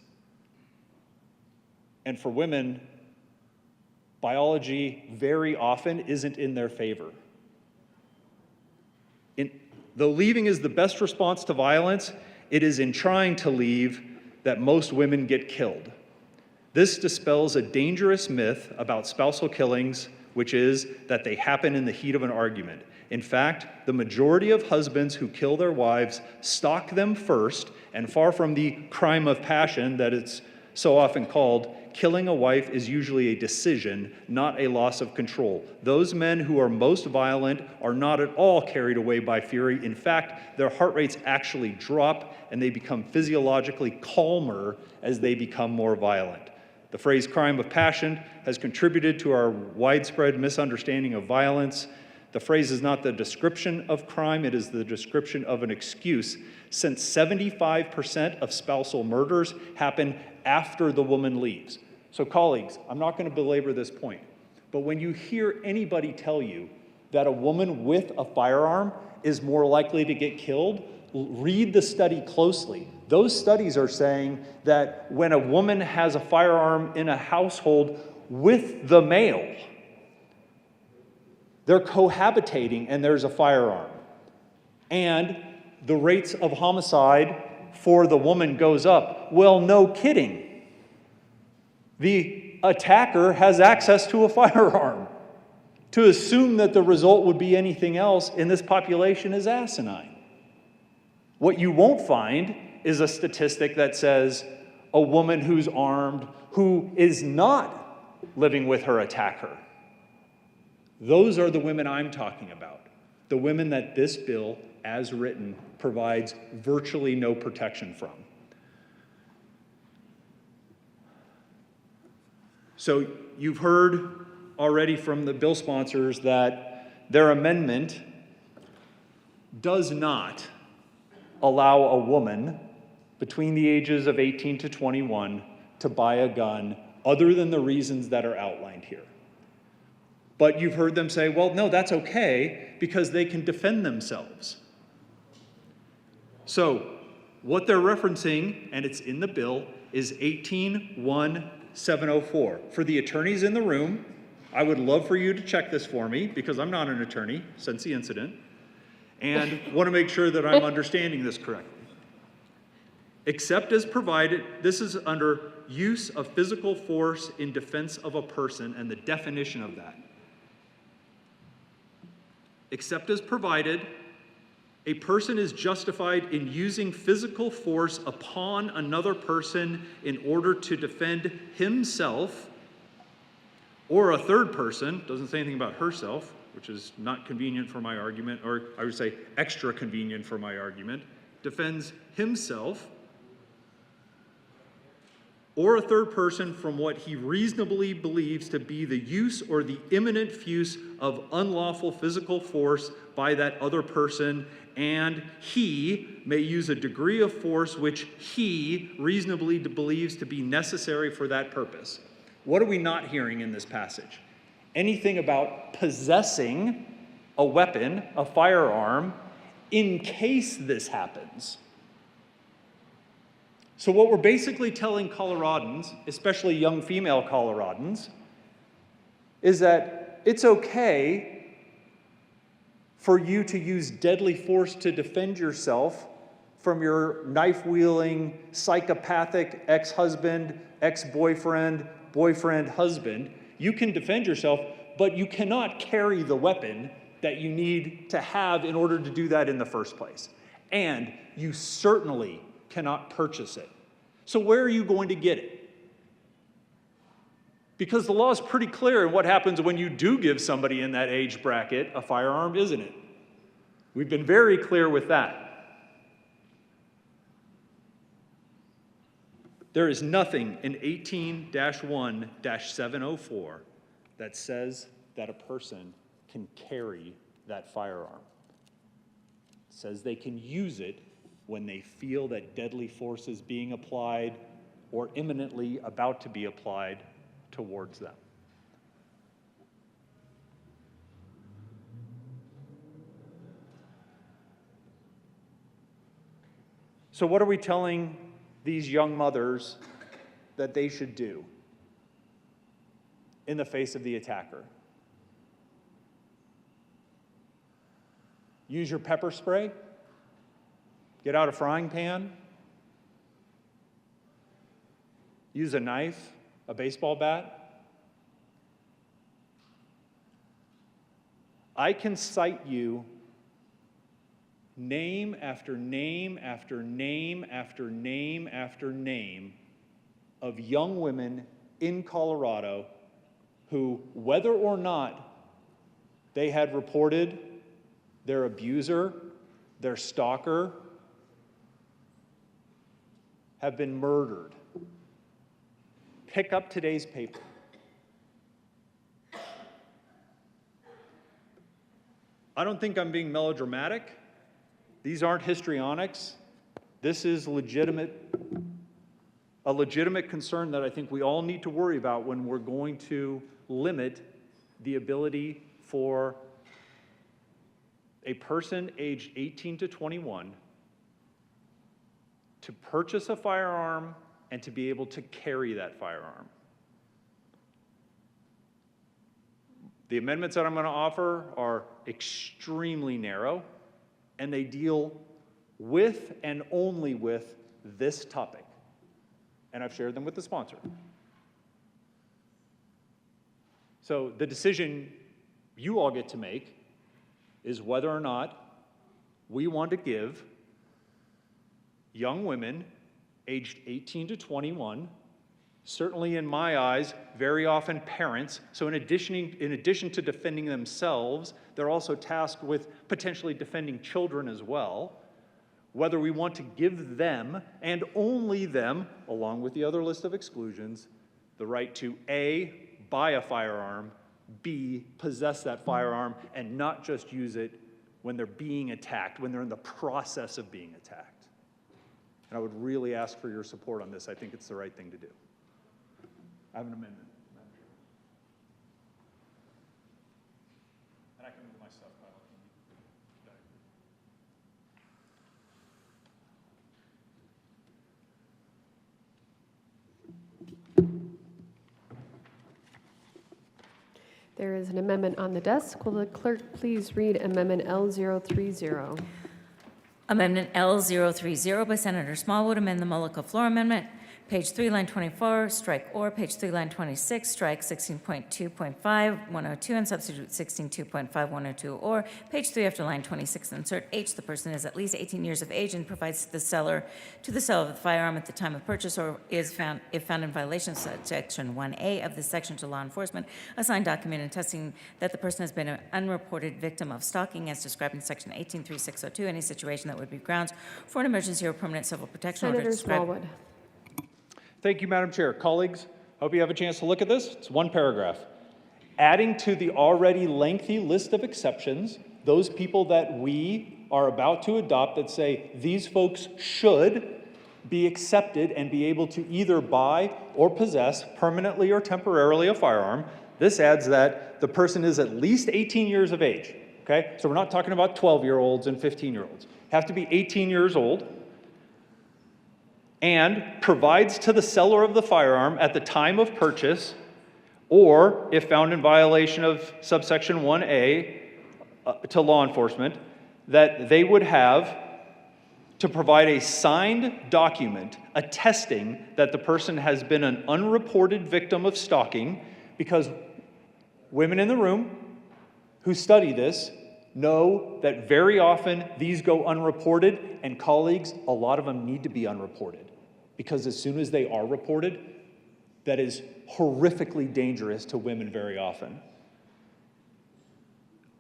And for women, biology very often isn't in their favor. Though leaving is the best response to violence, it is in trying to leave that most women get killed. This dispels a dangerous myth about spousal killings, which is that they happen in the heat of an argument. In fact, the majority of husbands who kill their wives stalk them first, and far from the crime of passion that it's so often called, killing a wife is usually a decision, not a loss of control. Those men who are most violent are not at all carried away by fury. In fact, their heart rates actually drop, and they become physiologically calmer as they become more violent. The phrase crime of passion has contributed to our widespread misunderstanding of violence. The phrase is not the description of crime, it is the description of an excuse, since 75% of spousal murders happen after the woman leaves. So colleagues, I'm not going to belabor this point, but when you hear anybody tell you that a woman with a firearm is more likely to get killed, read the study closely. Those studies are saying that when a woman has a firearm in a household with the male, they're cohabitating and there's a firearm. And the rates of homicide for the woman goes up. Well, no kidding. The attacker has access to a firearm. To assume that the result would be anything else in this population is asinine. What you won't find is a statistic that says a woman who's armed, who is not living with her attacker. Those are the women I'm talking about. The women that this bill, as written, provides virtually no protection from. So you've heard already from the bill sponsors that their amendment does not allow a woman between the ages of 18 to 21 to buy a gun other than the reasons that are outlined here. But you've heard them say, well, no, that's okay because they can defend themselves. So what they're referencing, and it's in the bill, is 18.1 704. For the attorneys in the room, I would love for you to check this for me because I'm not an attorney since the incident and want to make sure that I'm understanding this correctly. Except as provided, this is under use of physical force in defense of a person and the definition of that. Except as provided, a person is justified in using physical force upon another person in order to defend himself or a third person, doesn't say anything about herself, which is not convenient for my argument, or I would say extra convenient for my argument, defends himself or a third person from what he reasonably believes to be the use or the imminent use of unlawful physical force by that other person, and he may use a degree of force which he reasonably believes to be necessary for that purpose. What are we not hearing in this passage? Anything about possessing a weapon, a firearm, in case this happens. So what we're basically telling Coloradans, especially young female Coloradans, is that it's okay for you to use deadly force to defend yourself from your knife-wielding, psychopathic ex-husband, ex-boyfriend, boyfriend, husband. You can defend yourself, but you cannot carry the weapon that you need to have in order to do that in the first place. And you certainly cannot purchase it. So where are you going to get it? Because the law is pretty clear in what happens when you do give somebody in that age bracket a firearm, isn't it? We've been very clear with that. There is nothing in 18-1-704 that says that a person can carry that firearm. It says they can use it when they feel that deadly force is being applied or imminently about to be applied towards them. So what are we telling these young mothers that they should do in the face of the attacker? Use your pepper spray? Get out a frying pan? Use a knife, a baseball bat? I can cite you name after name after name after name after name of young women in Colorado who, whether or not they had reported their abuser, their stalker, have been murdered. Pick up today's paper. I don't think I'm being melodramatic. These aren't histrionics. This is a legitimate concern that I think we all need to worry about when we're going to limit the ability for a person aged 18 to 21 to purchase a firearm and to be able to carry that firearm. The amendments that I'm going to offer are extremely narrow, and they deal with and only with this topic. And I've shared them with the sponsor. So the decision you all get to make is whether or not we want to give young women aged 18 to 21, certainly in my eyes, very often parents, so in addition to defending themselves, they're also tasked with potentially defending children as well, whether we want to give them, and only them, along with the other list of exclusions, the right to A, buy a firearm, B, possess that firearm, and not just use it when they're being attacked, when they're in the process of being attacked. And I would really ask for your support on this. I think it's the right thing to do. I have an amendment. And I can move my stuff. There is an amendment on the desk. Will the clerk please read Amendment L030? Amendment L030 by Senator Smallwood, amend the Mullica floor amendment. Page 3, line 24, strike or. Page 3, line 26, strike 16.2.5, and substitute 16.2.5, or. Page 3, after line 26, insert H, the person is at least 18 years of age and provides to the seller of the firearm at the time of purchase or is found, if found in violation of section 1A of this section to law enforcement, a signed document attesting that the person has been an unreported victim of stalking as described in section 183602, any situation that would be grounds for an emergency or permanent civil protection order Senator described. Smallwood. Thank you, Madam Chair. Colleagues, hope you have a chance to look at this. It's one paragraph. Adding to the already lengthy list of exceptions, those people that we are about to adopt that say these folks should be accepted and be able to either buy or possess permanently or temporarily a firearm. This adds that the person is at least 18 years of age, okay? So we're not talking about 12-year-olds and 15-year-olds. Have to be 18 years old, and provides to the seller of the firearm at the time of purchase, or if found in violation of subsection 1A to law enforcement, that they would have to provide a signed document attesting that the person has been an unreported victim of stalking, because women in the room who study this know that very often these go unreported, and colleagues, a lot of them need to be unreported. Because as soon as they are reported, that is horrifically dangerous to women very often.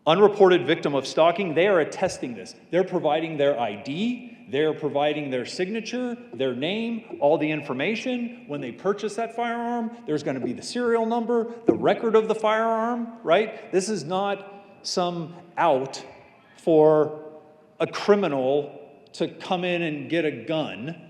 Unreported victim of stalking, they are attesting this. They're providing their ID, they're providing their signature, their name, all the information. When they purchase that firearm, there's going to be the serial number, the record of the firearm, right? This is not some out for a criminal to come in and get a gun.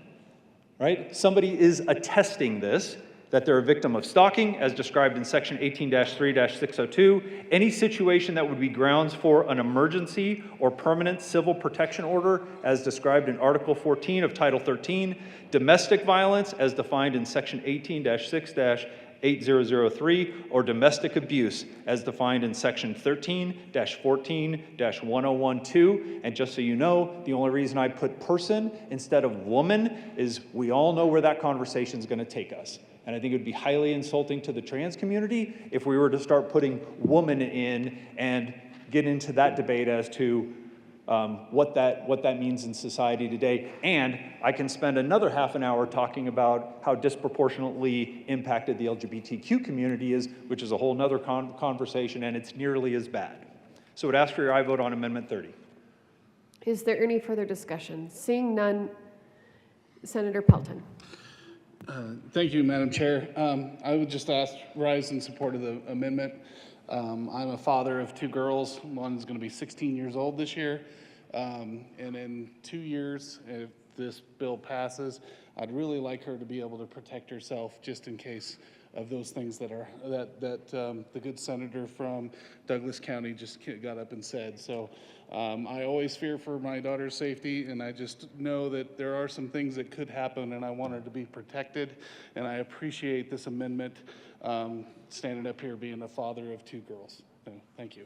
Right? Somebody is attesting this, that they're a victim of stalking, as described in section 18-3-602. Any situation that would be grounds for an emergency or permanent civil protection order, as described in Article 14 of Title 13. Domestic violence, as defined in section 18-6-8003, or domestic abuse, as defined in section 13-14-1012. And just so you know, the only reason I put person instead of woman is we all know where that conversation is going to take us. And I think it would be highly insulting to the trans community if we were to start putting woman in and get into that debate as to what that means in society today. And I can spend another half an hour talking about how disproportionately impacted the LGBTQ community is, which is a whole nother conversation, and it's nearly as bad. So I would ask for your aye vote on Amendment 30. Is there any further discussion? Seeing none, Senator Pelton. Thank you, Madam Chair. I would just rise in support of the amendment. I'm a father of two girls. One's going to be 16 years old this year. And in 2 years, if this bill passes, I'd really like her to be able to protect herself just in case of those things that the good senator from Douglas County just got up and said. So I always fear for my daughter's safety, and I just know that there are some things that could happen, and I want her to be protected. And I appreciate this amendment, standing up here being a father of two girls. So, thank you.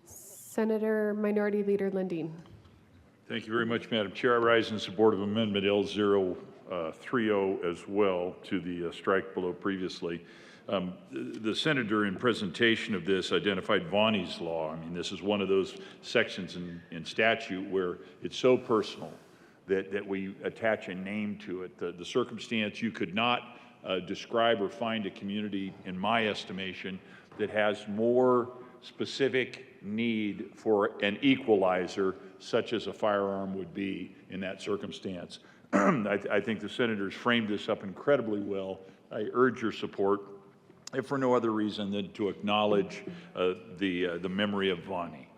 Senator Minority Leader Lundin. Thank you very much, Madam Chair. I rise in support of Amendment L030 as well to the strike below previously. The senator in presentation of this identified Vonnie's Law. I mean, this is one of those sections in statute where it's so personal that we attach a name to it. The circumstance, you could not describe or find a community, in my estimation, that has more specific need for an equalizer such as a firearm would be in that circumstance. I think the senators framed this up incredibly well. I urge your support, if for no other reason than to acknowledge the memory of Vonnie.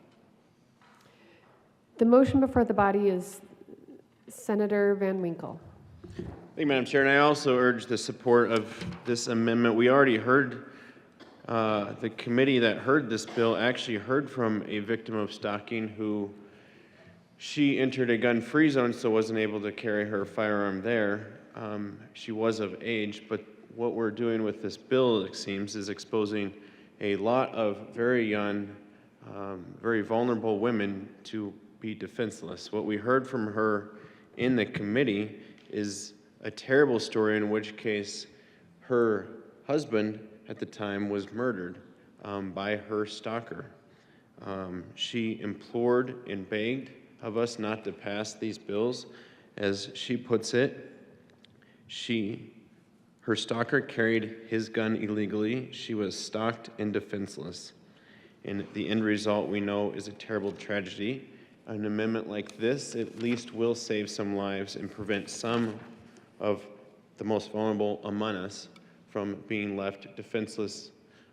The motion before the body is Senator Van Winkle. Thank you, Madam Chair, and I also urge the support of this amendment. We already heard, the committee that heard this bill actually heard from a victim of stalking who she entered a gun-free zone, so wasn't able to carry her firearm there. She was of age, but what we're doing with this bill, it seems, is exposing a lot of very young, very vulnerable women to be defenseless. What we heard from her in the committee is a terrible story in which case her husband at the time was murdered by her stalker. She implored and begged of us not to pass these bills. As she puts it, her stalker carried his gun illegally. She was stalked and defenseless. And the end result we know is a terrible tragedy. An amendment like this at least will save some lives and prevent some of the most vulnerable among us from being left defenseless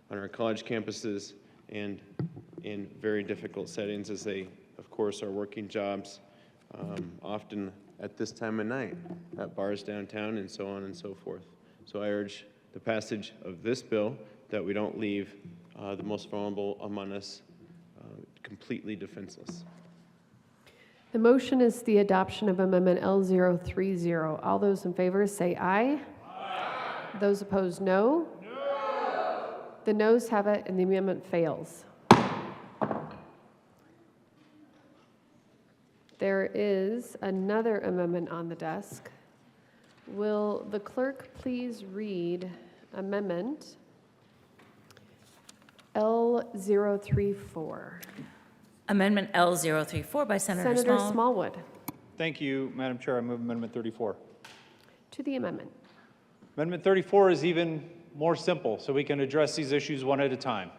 on our college campuses and in very difficult settings as they, of course, are working jobs, often at this time of night, at bars downtown and so on and so forth. So I urge the passage of this bill that we don't leave the most vulnerable among us completely defenseless. The motion is the adoption of Amendment L030. All those in favor say aye. Aye. Those opposed, no. No. The noes have it, and the amendment fails. There is another amendment on the desk. Will the clerk please read Amendment L034? Amendment L034 by Senator Smallwood. Thank you, Madam Chair. I move Amendment 34. To the amendment. Amendment 34 is even more simple, so we can address these issues one at a time.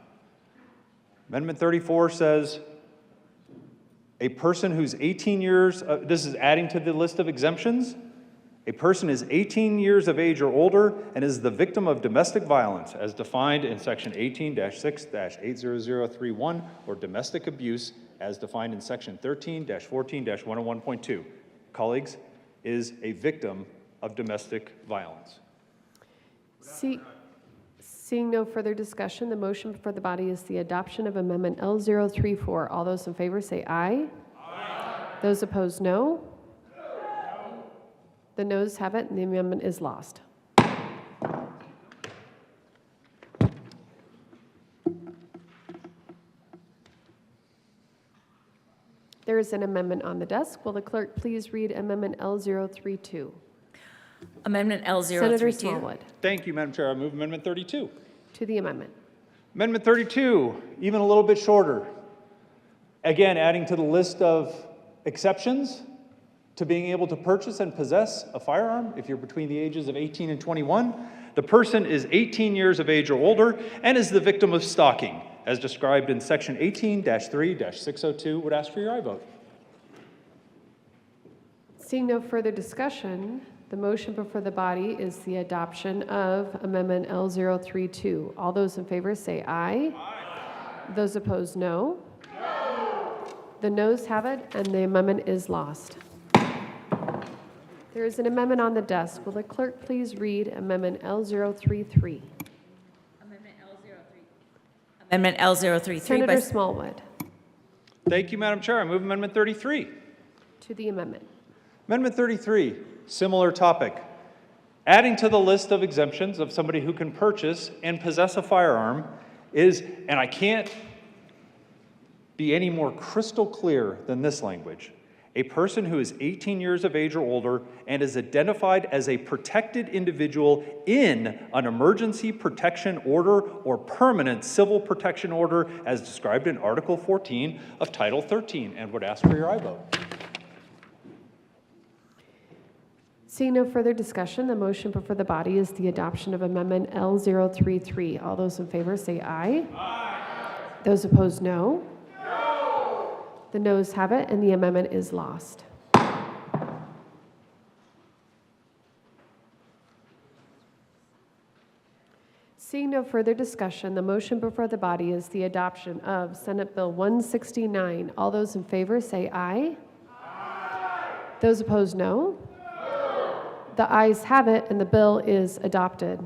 Amendment 34 says, a person who's 18 years, this is adding to the list of exemptions, a person is 18 years of age or older and is the victim of domestic violence as defined in section 18-6-80031 or domestic abuse as defined in section 13-14-101.2. Colleagues, is a victim of domestic violence. Seeing no further discussion, the motion before the body is the adoption of Amendment L034. All those in favor say aye. Aye. Those opposed, no. The noes have it, and the amendment is lost. There is an amendment on the desk. Will the clerk please read Amendment L032? Amendment L032. Senator Smallwood. Thank you, Madam Chair. I move Amendment 32. To the amendment. Amendment 32, even a little bit shorter. Again, adding to the list of exceptions to being able to purchase and possess a firearm if you're between the ages of 18 and 21. The person is 18 years of age or older and is the victim of stalking, as described in section 18-3-602. Would ask for your aye vote. Seeing no further discussion, the motion before the body is the adoption of Amendment L032. All those in favor say aye. Aye. Those opposed, no. No. The noes have it, and the amendment is lost. There is an amendment on the desk. Will the clerk please read Amendment L033? Amendment L033 Senator Smallwood. Thank you, Madam Chair. I move Amendment 33. To the amendment. Amendment 33, similar topic. Adding to the list of exemptions of somebody who can purchase and possess a firearm is, and I can't be any more crystal clear than this language, a person who is 18 years of age or older and is identified as a protected individual in an emergency protection order or permanent civil protection order as described in Article 14 of Title 13, and would ask for your aye vote. Seeing no further discussion, the motion before the body is the adoption of Amendment L033. All those in favor say aye. Aye. Those opposed, no. The noes have it, and the amendment is lost. Seeing no further discussion, the motion before the body is the adoption of Senate Bill 169. All those in favor say aye. Aye. Those opposed, no. The ayes have it, and the bill is adopted.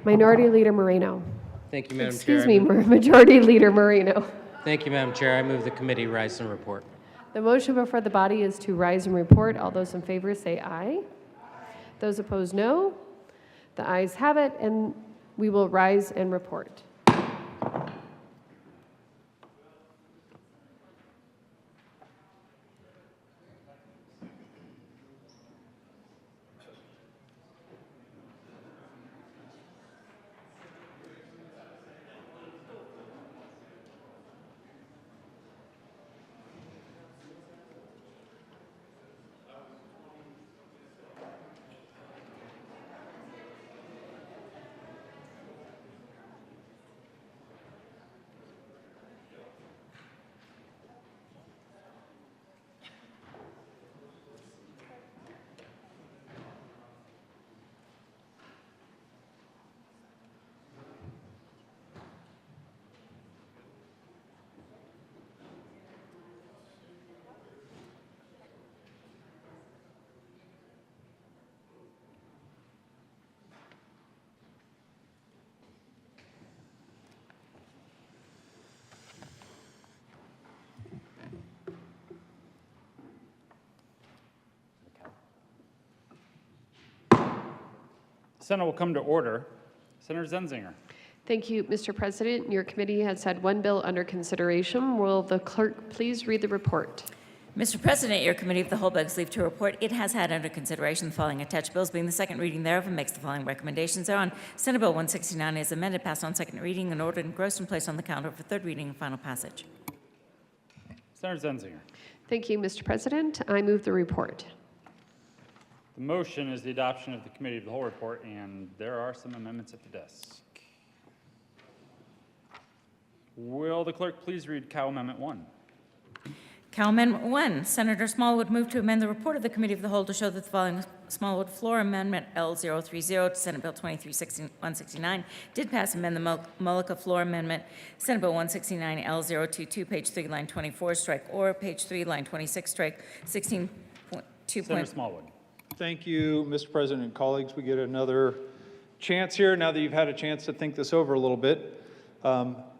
Minority Leader Moreno. Thank you, Madam Excuse Chair. me, Majority Leader Moreno. Thank you, Madam Chair. I move the committee rise and report. The motion before the body is to rise and report. All those in favor say aye. Those opposed, no. The ayes have it, and we will rise and report. Senate will come to order. Senator Zenzinger. Thank you, Mr. President. Your committee has had one bill under consideration. Will the clerk please read the report? Mr. President, your Committee of the Whole begs leave to report it has had under consideration the following attached bills, being the second reading thereof, and makes the following recommendations thereon. Senate Bill 169 is amended, passed on second reading, and ordered engrossed and placed on the calendar for third reading and final passage. Senator Zenzinger. Thank you, Mr. President. I move the report. The motion is the adoption of the Committee of the Whole report, and there are some amendments at the desk. Will the clerk please read Cow Amendment 1? Cow Amendment 1, Senator Smallwood moved to amend the report of the Committee of the Whole to show that the following Smallwood floor amendment L030 to Senate Bill 169 did pass. Amend the Mullica floor amendment Senate Bill 169 L022, page 3, line 24, strike or page 3, line 26, strike 16.2. Senator Smallwood. Thank you, Mr. President and colleagues. We get another chance here now that you've had a chance to think this over a little bit.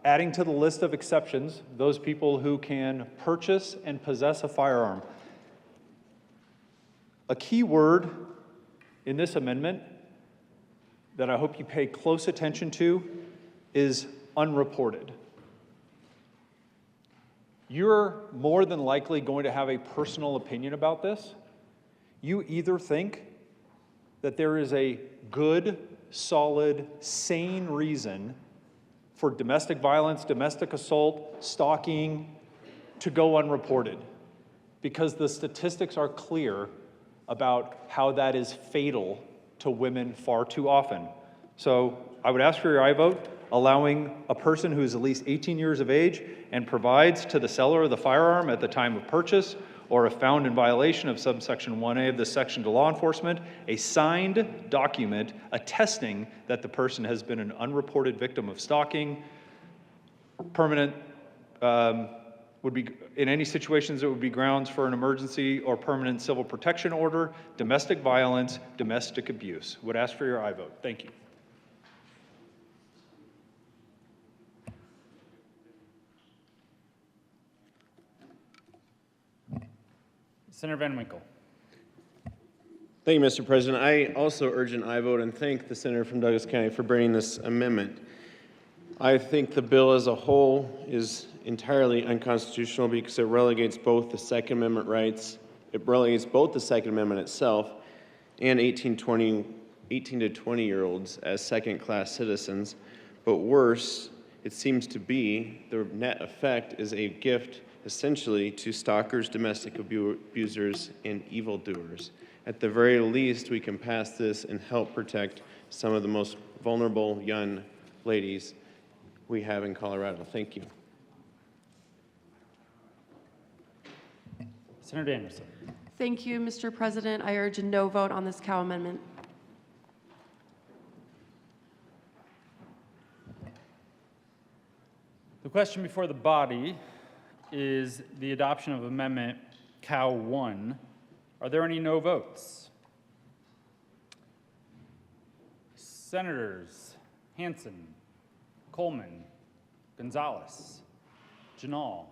Adding to the list of exceptions, those people who can purchase and possess a firearm. A key word in this amendment that I hope you pay close attention to is unreported. You're more than likely going to have a personal opinion about this. You either think that there is a good, solid, sane reason for domestic violence, domestic assault, stalking to go unreported, because the statistics are clear about how that is fatal to women far too often. So I would ask for your aye vote, allowing a person who is at least 18 years of age and provides to the seller of the firearm at the time of purchase, or if found in violation of subsection 1A of this section to law enforcement, a signed document attesting that the person has been an unreported victim of stalking. Permanent would be, in any situations, it would be grounds for an emergency or permanent civil protection order, domestic violence, domestic abuse. Would ask for your aye vote. Thank you. Senator Van Winkle. Thank you, Mr. President. I also urge an aye vote and thank the senator from Douglas County for bringing this amendment. I think the bill as a whole is entirely unconstitutional because it relegates both the Second Amendment rights, it relegates both the Second Amendment itself and 18 to 20-year-olds as second-class citizens. But worse, it seems to be the net effect is a gift essentially to stalkers, domestic abusers, and evildoers. At the very least, we can pass this and help protect some of the most vulnerable young ladies we have in Colorado. Thank you. Senator Danielson. Thank you, Mr. President. I urge a no vote on this Cow amendment. The question before the body is the adoption of Amendment Cow 1. Are there any no votes? Senators Hansen, Coleman, Gonzalez, Janal,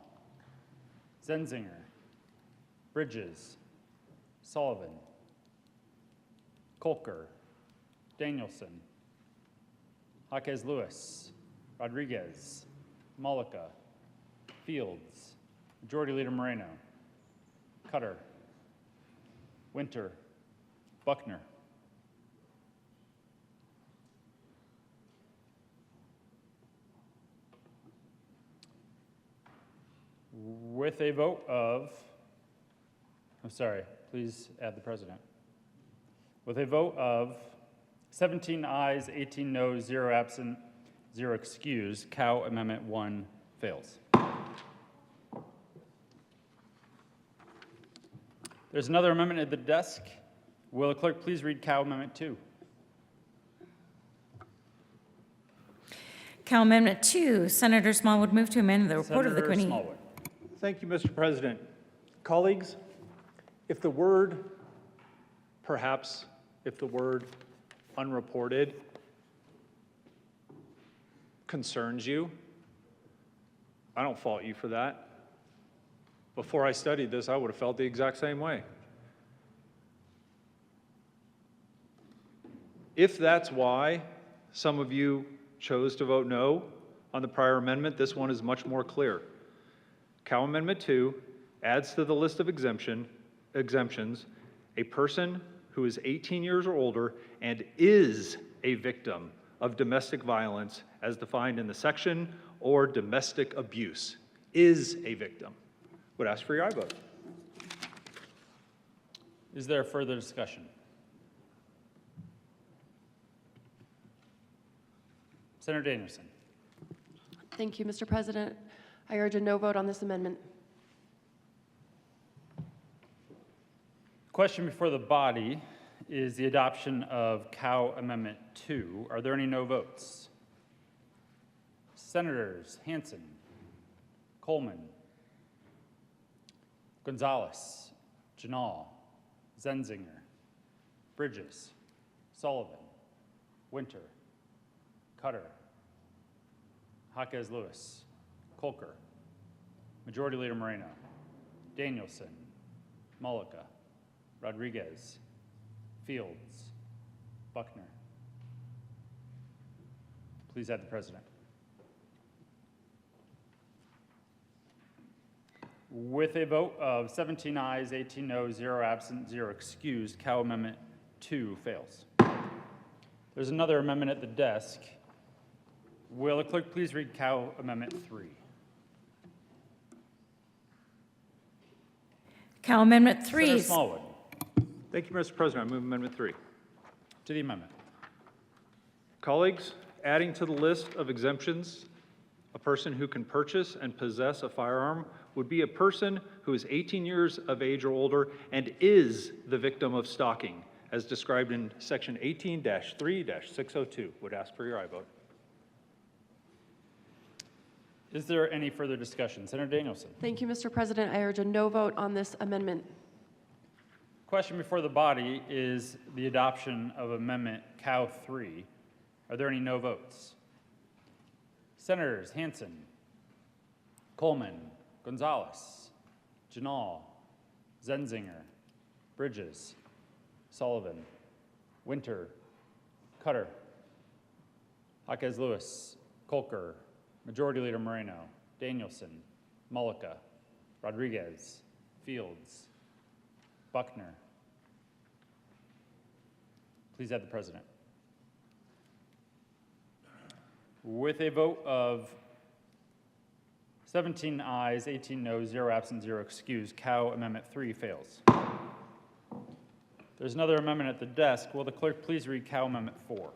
Zenzinger, Bridges, Sullivan, Kolker, Danielson, Jaquez Lewis, Rodriguez, Mullica, Fields, Majority Leader Moreno, Cutter, Winter, Buckner. With a vote of, please add the president. With a vote of 17 ayes, 18 noes, 0 absent, 0 excused, Cow Amendment 1 fails. There's another amendment at the desk. Will the clerk please read Cow Amendment 2? Cow Amendment 2, Senator Smallwood moved to amend the report of the committee. Smallwood. Thank you, Mr. President. Colleagues, if the word unreported concerns you, I don't fault you for that. Before I studied this, I would have felt the exact same way. If that's why some of you chose to vote no on the prior amendment, this one is much more clear. Cow Amendment 2 adds to the list of exemptions a person who is 18 years or older and is a victim of domestic violence as defined in the section, or domestic abuse, is a victim. Would ask for your aye vote. Is there further discussion? Senator Danielson. Thank you, Mr. President. I urge a no vote on this amendment. Question before the body is the adoption of Cow Amendment 2. Are there any no votes? Senators Hansen, Coleman, Gonzalez, Janal, Zenzinger, Bridges, Sullivan, Winter, Cutter, Jaquez Lewis, Colker, Majority Leader Moreno, Danielson, Mullica, Rodriguez, Fields, Buckner. Please add the president. With a vote of 17 ayes, 18 noes, 0 absent, 0 excused, Cow Amendment 2 fails. There's another amendment at the desk. Will the clerk please read Cow Amendment 3? Cow Amendment 3. Senator Smallwood. Thank you, Mr. President. I move Amendment 3. To the amendment. Colleagues, adding to the list of exemptions, a person who can purchase and possess a firearm would be a person who is 18 years of age or older and is the victim of stalking, as described in Section 18-3-602. Would ask for your aye vote. Is there any further discussion? Senator Danielson. Thank you, Mr. President. I urge a no vote on this amendment. Question before the body is the adoption of Amendment Cow 3. Are there any no votes? Senators Hansen, Coleman, Gonzalez, Janal, Zenzinger, Bridges, Sullivan, Winter, Cutter, Jaquez Lewis, Colker, Majority Leader Moreno, Danielson, Mullica, Rodriguez, Fields, Buckner. Please add the president. With a vote of 17 ayes, 18 noes, 0 absent, 0 excused, Cow Amendment 3 fails. There's another amendment at the desk. Will the clerk please read Cow Amendment 4?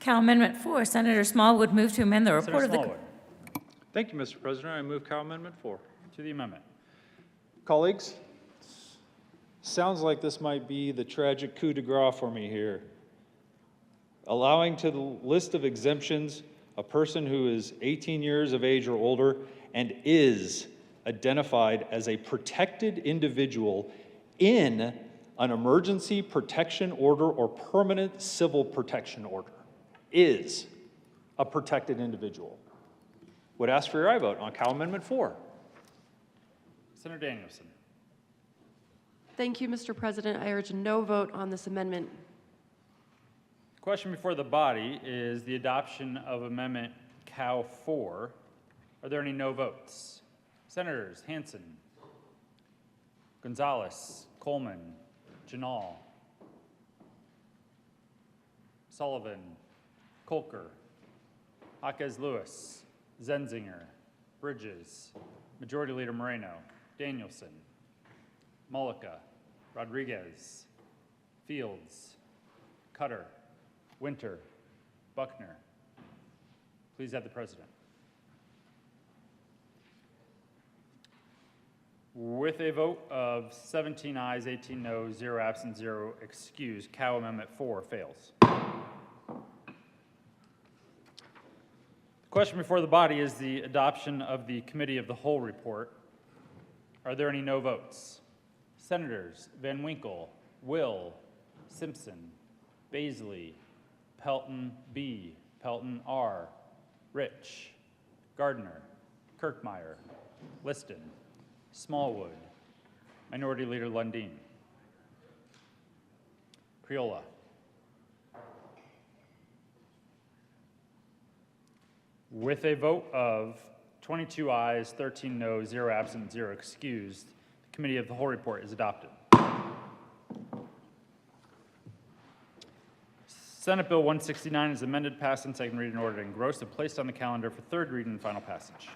Cow Amendment 4. Senator Smallwood move to amend the report Senator of the... Smallwood. Thank you, Mr. President. I move Cow Amendment 4. To the amendment. Colleagues, sounds like this might be the tragic coup de grace for me here. Allowing to the list of exemptions a person who is 18 years of age or older and is identified as a protected individual in an emergency protection order or permanent civil protection order, is a protected individual. Would ask for your aye vote on Cow Amendment 4. Senator Danielson. Thank you, Mr. President. I urge a no vote on this amendment. The question before the body is the adoption of Amendment Cow 4. Are there any no votes? Senators Hansen, Gonzalez, Coleman, Janal, Sullivan, Colker, Jaquez Lewis, Zenzinger, Bridges, Majority Leader Moreno, Danielson, Mullica, Rodriguez, Fields, Cutter, Winter, Buckner. Please add the president. With a vote of 17 ayes, 18 noes, 0 absent, 0 excused, Cow Amendment 4 fails. The question before the body is the adoption of the Committee of the Whole report. Are there any no votes? Senators Van Winkle, Will, Simpson, Baisley, Pelton B, Pelton R, Rich, Gardner, Kirkmeyer, Liston, Smallwood, Minority Leader Lundin. Priola. With a vote of 22 ayes, 13 noes, 0 absent, 0 excused, the Committee of the Whole report is adopted. Senate Bill 169 is amended, passed on second reading, ordered engrossed, and placed on the calendar for third reading and final passage.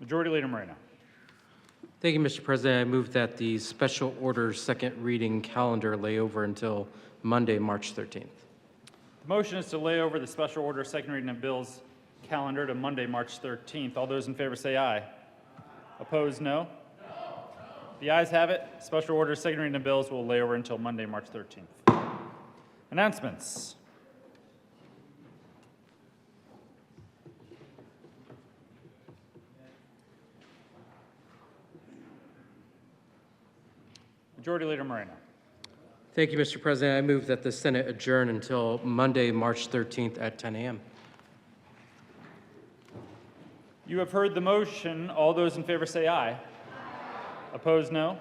Majority Leader Moreno. Thank you, Mr. President. I move that the special order second reading calendar lay over until Monday, March 13th. The motion is to lay over the special order second reading of bills calendar to Monday, March 13th. All those in favor say aye. Opposed, no? The ayes have it. Special order second reading of bills will lay over until Monday, March 13th. Announcements. Majority Leader Moreno. Thank you, Mr. President. I move that the Senate adjourn until Monday, March 13th at 10 a.m. You have heard the motion. All those in favor say aye. Opposed, no?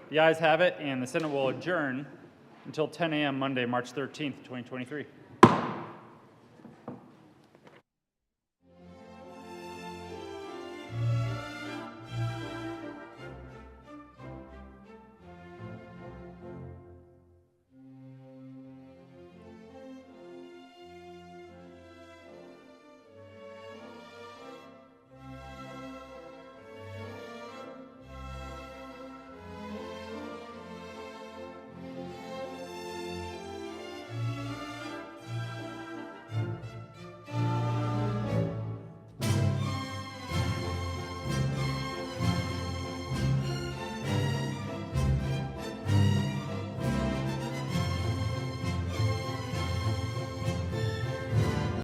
The ayes have it, and the Senate will adjourn until 10 a.m. Monday, March 13th, 2023.